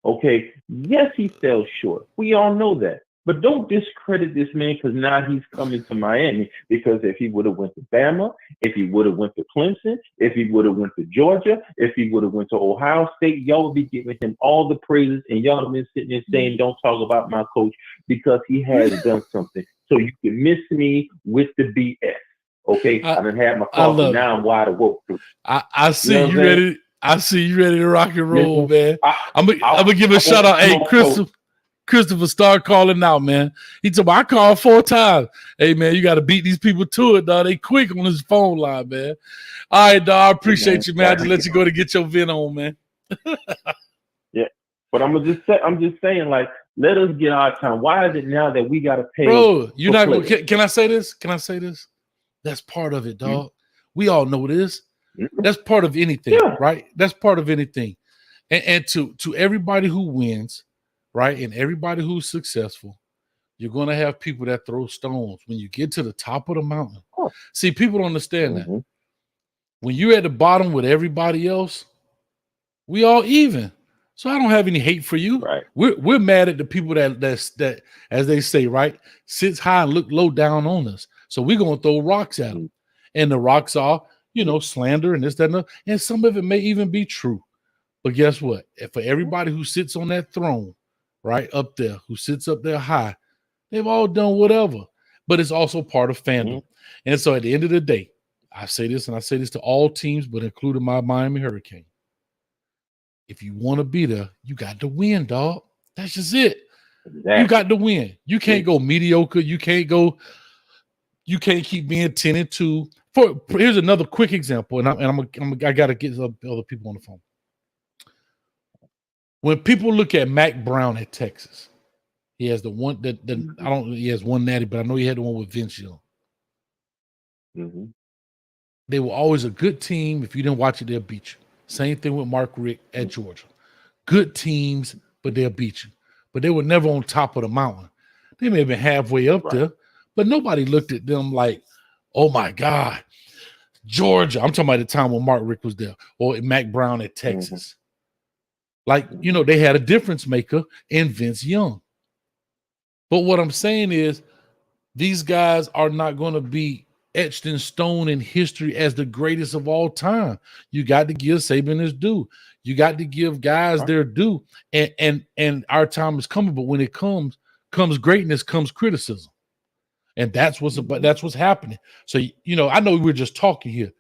Okay, yes, he fell short. We all know that. But don't discredit this man because now he's coming to Miami. Because if he would have went to Bama, if he would have went to Clemson, if he would have went to Georgia, if he would have went to Ohio State, y'all would be giving him all the praises, and y'all have been sitting there saying, "Don't talk about my coach because he has done something." So you can miss me with the BS. Okay, I done had my coffee. Now I'm wide awake. I see you ready. I see you ready to rock and roll, man. I'm gonna give a shout out. Hey, Christopher Star calling out, man. He told me I called 4 times. Hey, man, you got to beat these people to it, dog. They quick on this phone line, man. All right, dog. I appreciate you, man. I just let you go to get your vent on, man. Yeah, but I'm just saying, like, let us get our time. Why is it now that we got to pay? Bro, you're not gonna. Can I say this? Can I say this? That's part of it, dog. We all know this. That's part of anything, right? That's part of anything. And to everybody who wins, right, and everybody who's successful, you're going to have people that throw stones when you get to the top of the mountain. See, people don't understand that. When you're at the bottom with everybody else, we all even. So I don't have any hate for you. Right. We're mad at the people that as they say, right, sits high and look low down on us. So we're going to throw rocks at them. And the rocks are, slander and this, that, and that. And some of it may even be true. But guess what? For everybody who sits on that throne, right up there, who sits up there high, they've all done whatever. But it's also part of fandom. And so at the end of the day, I say this, and I say this to all teams, but including my Miami Hurricane. If you want to be there, you got to win, dog. That's just it. Exactly. You got to win. You can't go mediocre. You can't keep being 10-2. Here's another quick example, and I got to get other people on the phone. When people look at Mac Brown at Texas, he has the one he has one natty, but I know he had the one with Vince Young. They were always a good team. If you didn't watch it, they'll beat you. Same thing with Mark Richt at Georgia. Good teams, but they'll beat you. But they were never on top of the mountain. They may have been halfway up there, but nobody looked at them like, oh my God, Georgia. I'm talking about the time when Mark Richt was there, or Mac Brown at Texas. Like, they had a difference maker in Vince Young. But what I'm saying is these guys are not going to be etched in stone in history as the greatest of all time. You got to give Saban his due. You got to give guys their due. And our time is coming, but when it comes greatness, comes criticism. And that's what's happening. So, I know we're just talking here,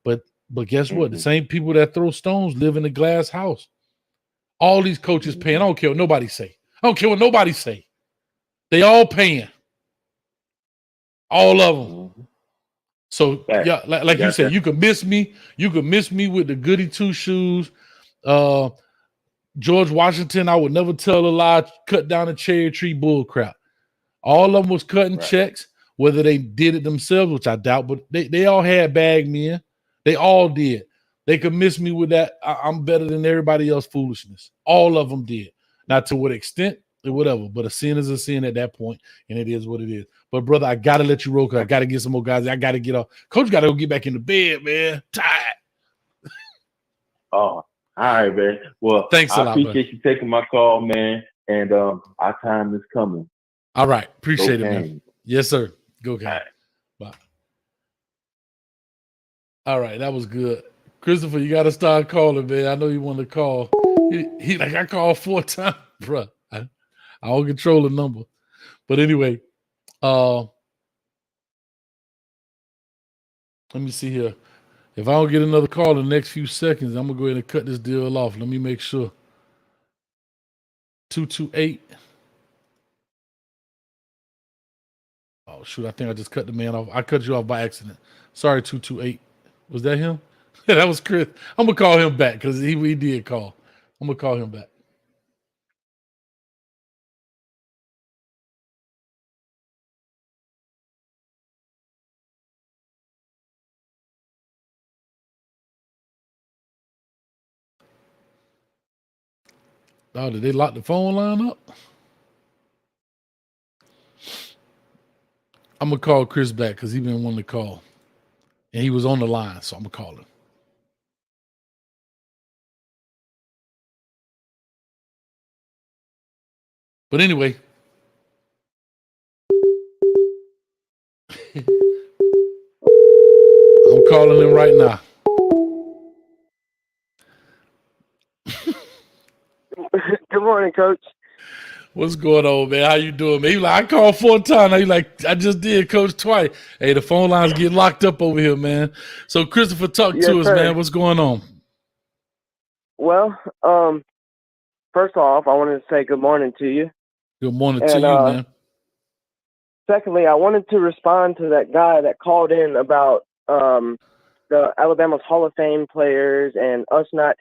but guess what? The same people that throw stones live in a glass house. All these coaches paying. I don't care what nobody say. I don't care what nobody say. They all paying. All of them. So yeah, like you said, you could miss me. You could miss me with the goody two shoes. George Washington, I would never tell a lie, cut down a cherry tree, bull crap. All of them was cutting checks, whether they did it themselves, which I doubt, but they all had bag men. They all did. They could miss me with that. I'm better than everybody else foolishness. All of them did. Not to what extent or whatever, but a sin is a sin at that point, and it is what it is. But brother, I gotta let you roll because I gotta get some more guys. I gotta get off. Coach gotta go get back in the bed, man. Tired. Oh, all right, man. Well, thanks a lot. I appreciate you taking my call, man. And our time is coming. All right, appreciate it, man. Yes, sir. Go, Kane. Right. Bye. All right, that was good. Christopher, you got to start calling, man. I know you want to call. He like, I called 4 times, bro. I don't control the number. But anyway, let me see here. If I don't get another call in the next few seconds, I'm going to go ahead and cut this deal off. Let me make sure. 228. Oh, shoot. I think I just cut the man off. I cut you off by accident. Sorry, 228. Was that him? That was Chris. I'm going to call him back because he did call. I'm going to call him back. Oh, did they lock the phone line up? I'm going to call Chris back because he been wanting to call. And he was on the line, so I'm going to call him. But anyway. I'm calling him right now. Good morning, Coach. What's going on, man? How you doing, man? He like, I called 4 times. He like, I just did, Coach, twice. Hey, the phone lines get locked up over here, man. So, Christopher, talk to us, man. What's going on? Well, first off, I wanted to say good morning to you. Good morning to you, man. Secondly, I wanted to respond to that guy that called in about the Alabama's Hall of Fame players and us not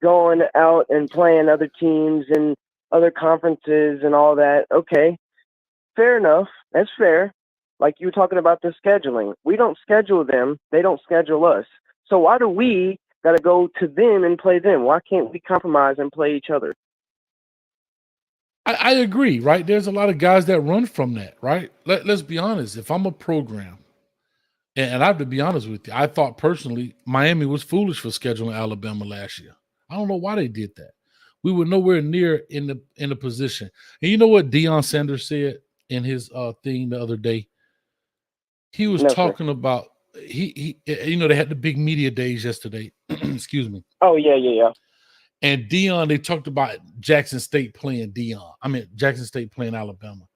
going out and playing other teams and other conferences and all that. Okay, fair enough. That's fair. Like you were talking about the scheduling. We don't schedule them. They don't schedule us. So why do we got to go to them and play them? Why can't we compromise and play each other? I agree, right? There's a lot of guys that run from that, right? Let's be honest. If I'm a program, and I have to be honest with you, I thought personally Miami was foolish for scheduling Alabama last year. I don't know why they did that. We were nowhere near in the position. And you know what Deion Sanders said in his thing the other day? He was talking about he they had the big media days yesterday. Excuse me. Oh yeah. And Deion, they talked about Jackson State playing Jackson State playing Alabama.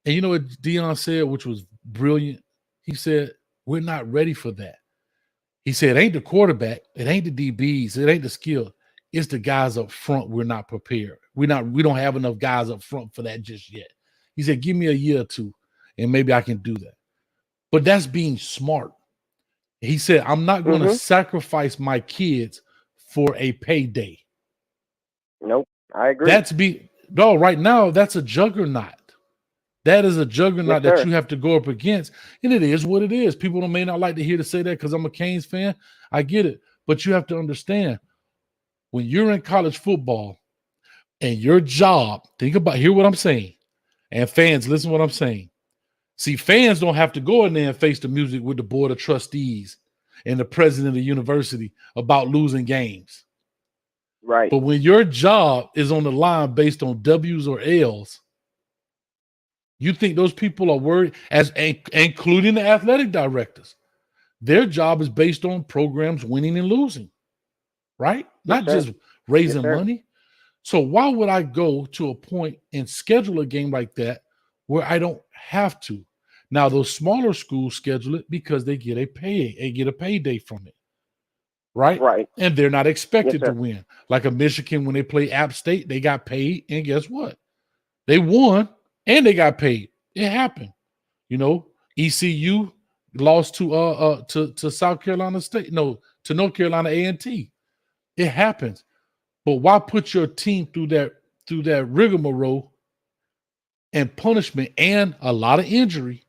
And you know what Deion said, which was brilliant? He said, we're not ready for that. He said, it ain't the quarterback, it ain't the DBs, it ain't the skill. It's the guys up front. We're not prepared. We don't have enough guys up front for that just yet. He said, give me a year or two, and maybe I can do that. But that's being smart. He said, I'm not going to sacrifice my kids for a payday. Nope, I agree. Right now, that's a juggernaut. That is a juggernaut that you have to go up against. And it is what it is. People may not like to hear to say that because I'm a Canes fan. I get it. But you have to understand, when you're in college football and your job, hear what I'm saying. And fans, listen to what I'm saying. See, fans don't have to go in there and face the music with the board of trustees and the president of the university about losing games. Right. But when your job is on the line based on W's or L's, you think those people are worried, including the athletic directors. Their job is based on programs winning and losing, right? Not just raising money. So why would I go to a point and schedule a game like that where I don't have to? Now, those smaller schools schedule it because they get a payday from it, right? Right. And they're not expected to win. Like a Michigan, when they play App State, they got paid, and guess what? They won and they got paid. It happened. ECU, lost to South Carolina State. No, to North Carolina A&T. It happens. But why put your team through that rigmarole and punishment and a lot of injury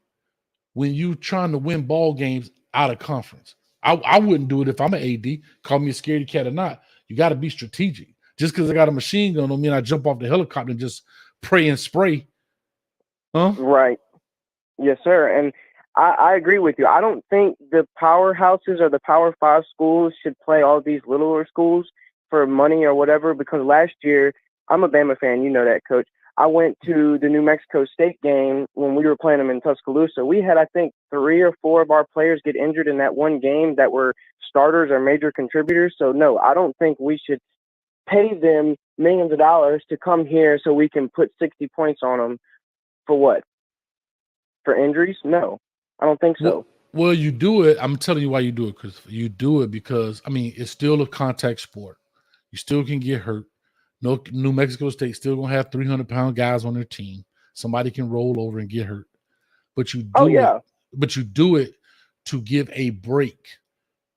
when you trying to win ball games out of conference? I wouldn't do it if I'm an AD. Call me a scaredy cat or not. You got to be strategic. Just because I got a machine gun don't mean I jump off the helicopter and just pray and spray. Huh? Right. Yes, sir. And I agree with you. I don't think the powerhouses or the Power 5 schools should play all these littler schools for money or whatever, because last year, I'm a Bama fan. You know that, Coach. I went to the New Mexico State game when we were playing them in Tuscaloosa. We had, I think, 3 or 4 of our players get injured in that one game that were starters or major contributors. So, no, I don't think we should pay them millions of dollars to come here so we can put 60 points on them. For what? For injuries? No, I don't think so. Well, you do it. I'm telling you why you do it, Christopher. You do it because, I mean, it's still a contact sport. You still can get hurt. No, New Mexico State still going to have 300-pound guys on their team. Somebody can roll over and get hurt. But you do it to give a break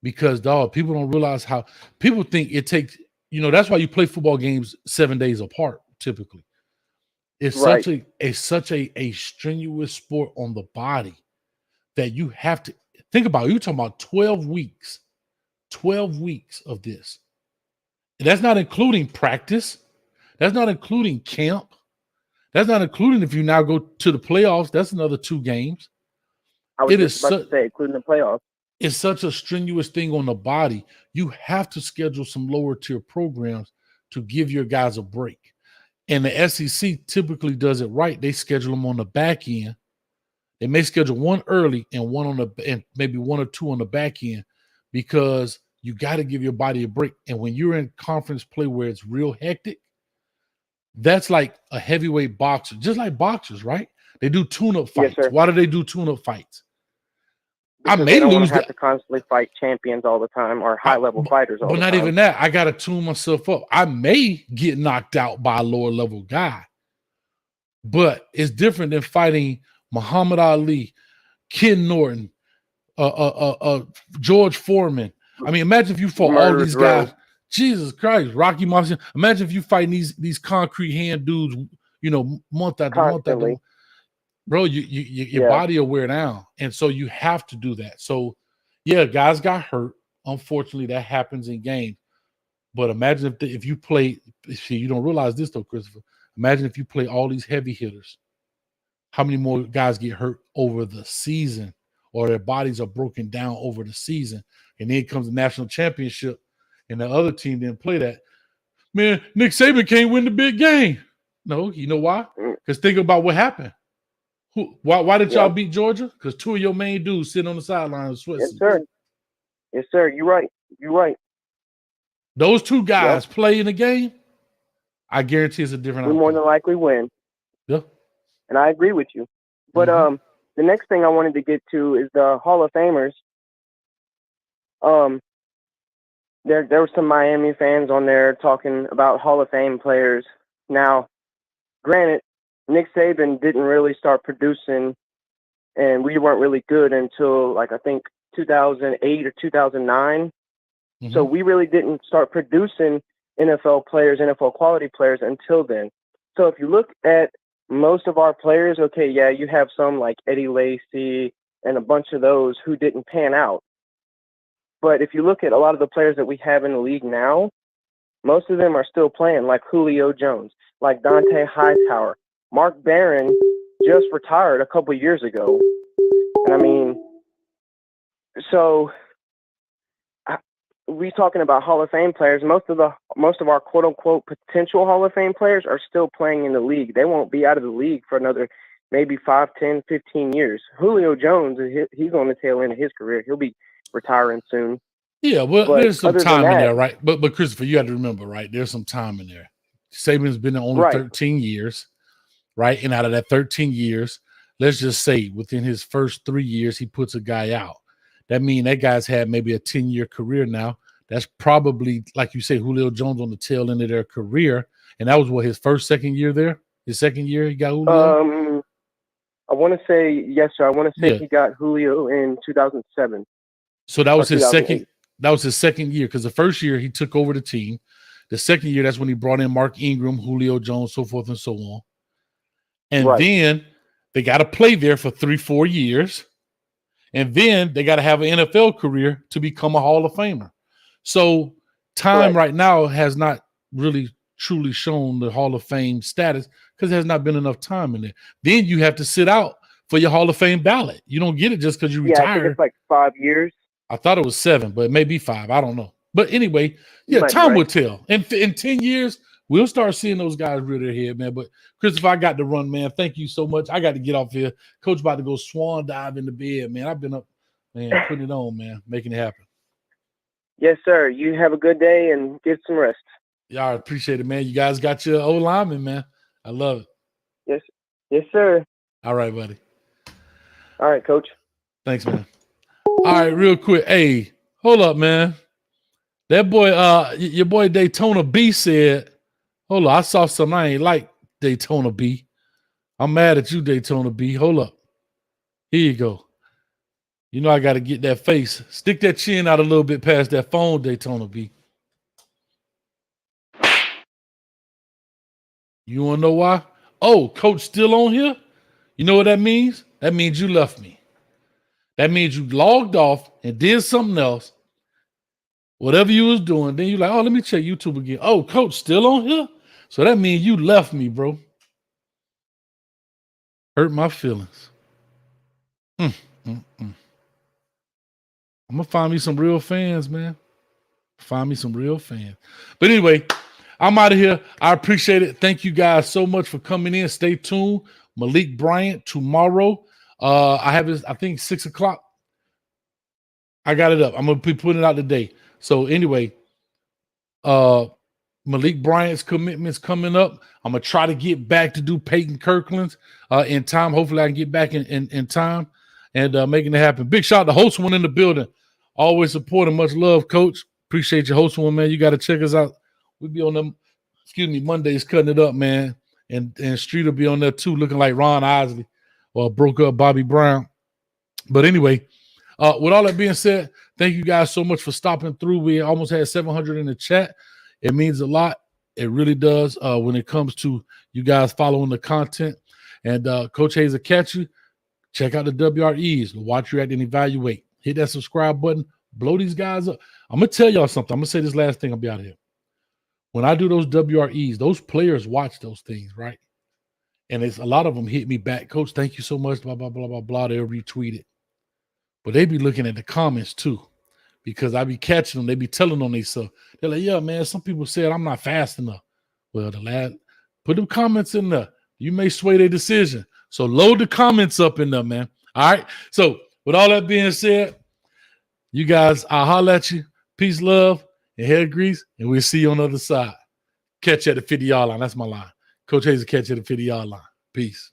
because, dog, people don't realize how people think it takes, that's why you play football games 7 days apart typically. It's such a strenuous sport on the body that you have to think about. You're talking about 12 weeks of this. And that's not including practice. That's not including camp. That's not including if you now go to the playoffs. That's another 2 games. I was just about to say, including the playoffs. It's such a strenuous thing on the body. You have to schedule some lower tier programs to give your guys a break. And the SEC typically does it right. They schedule them on the back end. They may schedule one early and and maybe 1 or 2 on the back end because you got to give your body a break. And when you're in conference play where it's real hectic, that's like a heavyweight boxer, just like boxers, right? They do tune-up fights. Yes, sir. Why do they do tune-up fights? Because they don't want to have to constantly fight champions all the time or high-level fighters all the time. But not even that. I got to tune myself up. I may get knocked out by a lower-level guy, but it's different than fighting Muhammad Ali, Ken Norton, George Foreman. I mean, imagine if you fought all these guys. Jesus Christ, Rocky Marciano. Imagine if you fighting these concrete hand dudes, month after month after month. Bro, your body will wear down. And so you have to do that. So, yeah, guys got hurt. Unfortunately, that happens in games. But imagine if you play, you don't realize this though, Christopher. Imagine if you play all these heavy hitters. How many more guys get hurt over the season or their bodies are broken down over the season? And then comes the national championship and the other team didn't play that. Man, Nick Saban can't win the big game. No, you know why? Because think about what happened. Why did y'all beat Georgia? Because 2 of your main dudes sitting on the sideline sweating. Yes, sir. Yes, sir. You're right. Those 2 guys play in the game, I guarantee it's a different outcome. We more than likely win. Yeah. And I agree with you. But the next thing I wanted to get to is the Hall of Famers. There were some Miami fans on there talking about Hall of Fame players. Now, granted, Nick Saban didn't really start producing, and we weren't really good until, I think 2008 or 2009. Mm-hmm. So we really didn't start producing NFL players, NFL quality players until then. So if you look at most of our players, you have some like Eddie Lacy and a bunch of those who didn't pan out. But if you look at a lot of the players that we have in the league now, most of them are still playing, like Julio Jones, like Dante Hightower. Mark Barron just retired a couple years ago. And I mean, so we talking about Hall of Fame players. Most of our quote unquote potential Hall of Fame players are still playing in the league. They won't be out of the league for another maybe 5, 10, 15 years. Julio Jones, he's on the tail end of his career. He'll be retiring soon. Yeah, well, there's some time in there, right? But Christopher, you have to remember, right? There's some time in there. Saban's been there only 13 years, right? And out of that 13 years, let's just say within his first 3 years, he puts a guy out. That means that guy's had maybe a 10-year career now. That's probably, like you say, Julio Jones on the tail end of their career. And that was his second year there? His second year he got Julio? I want to say yes, sir. I want to say he got Julio in 2007. So that was his second. That was his second year, because the first year he took over the team. The second year, that's when he brought in Mark Ingram, Julio Jones, so forth and so on. And then they got to play there for 3-4 years. And then they got to have an NFL career to become a Hall of Famer. So time right now has not really truly shown the Hall of Fame status because there has not been enough time in there. Then you have to sit out for your Hall of Fame ballot. You don't get it just because you retire. I think it's like 5 years. I thought it was 7, but it may be 5. I don't know. But anyway, time will tell. In 10 years, we'll start seeing those guys rear their head, man. But Christopher, I got to run, man. Thank you so much. I got to get off here. Coach about to go swan dive in the bed, man. I've been up, man, putting it on, man, making it happen. Yes, sir. You have a good day and get some rest. Yeah, I appreciate it, man. You guys got your old lineman, man. I love it. Yes, sir. All right, buddy. All right, Coach. Thanks, man. All right, real quick. Hey, hold up, man. That boy, your boy Daytona B said, hold up, I saw something I ain't like, Daytona B. I'm mad at you, Daytona B. Hold up. Here you go. You know I got to get that face. Stick that chin out a little bit past that phone, Daytona B. You want to know why? Oh, Coach still on here? You know what that means? That means you left me. That means you logged off and did something else. Whatever you was doing, then you like, oh, let me check YouTube again. Oh, Coach still on here? So that means you left me, bro. Hurt my feelings. I'm going to find me some real fans, man. Find me some real fans. But anyway, I'm out of here. I appreciate it. Thank you guys so much for coming in. Stay tuned. Malik Bryant tomorrow. I have this, I think 6 o'clock. I got it up. I'm going to be putting it out today. So anyway, Malik Bryant's commitment's coming up. I'm going to try to get back to do Peyton Kirkland's in time. Hopefully I can get back in time and making it happen. Big shout out to Host One in the building. Always supporting. Much love, Coach. Appreciate you, Host One, man. You got to check us out. We'll be on them, Mondays cutting it up, man. And Street will be on there too, looking like Ron Isley or broke up Bobby Brown. But anyway, with all that being said, thank you guys so much for stopping through. We almost had 700 in the chat. It means a lot. It really does when it comes to you guys following the content. And Coach Hayes will catch you. Check out the WREs. Watch, react, and evaluate. Hit that subscribe button. Blow these guys up. I'm going to tell y'all something. I'm going to say this last thing. I'll be out of here. When I do those WREs, those players watch those things, right? And it's a lot of them hit me back. Coach, thank you so much, blah, blah, blah, blah, blah. They'll retweet it. But they be looking at the comments too, because I be catching them. They be telling on themselves. They're like, yeah, man, some people said I'm not fast enough. Well, put them comments in there. You may sway their decision. So load the comments up in there, man. All right. So with all that being said, you guys, I'll holler at you. Peace, love, and hair grease, and we'll see you on the other side. Catch you at the 50-yard line. That's my line. Coach Hayes will catch you at the 50-yard line. Peace.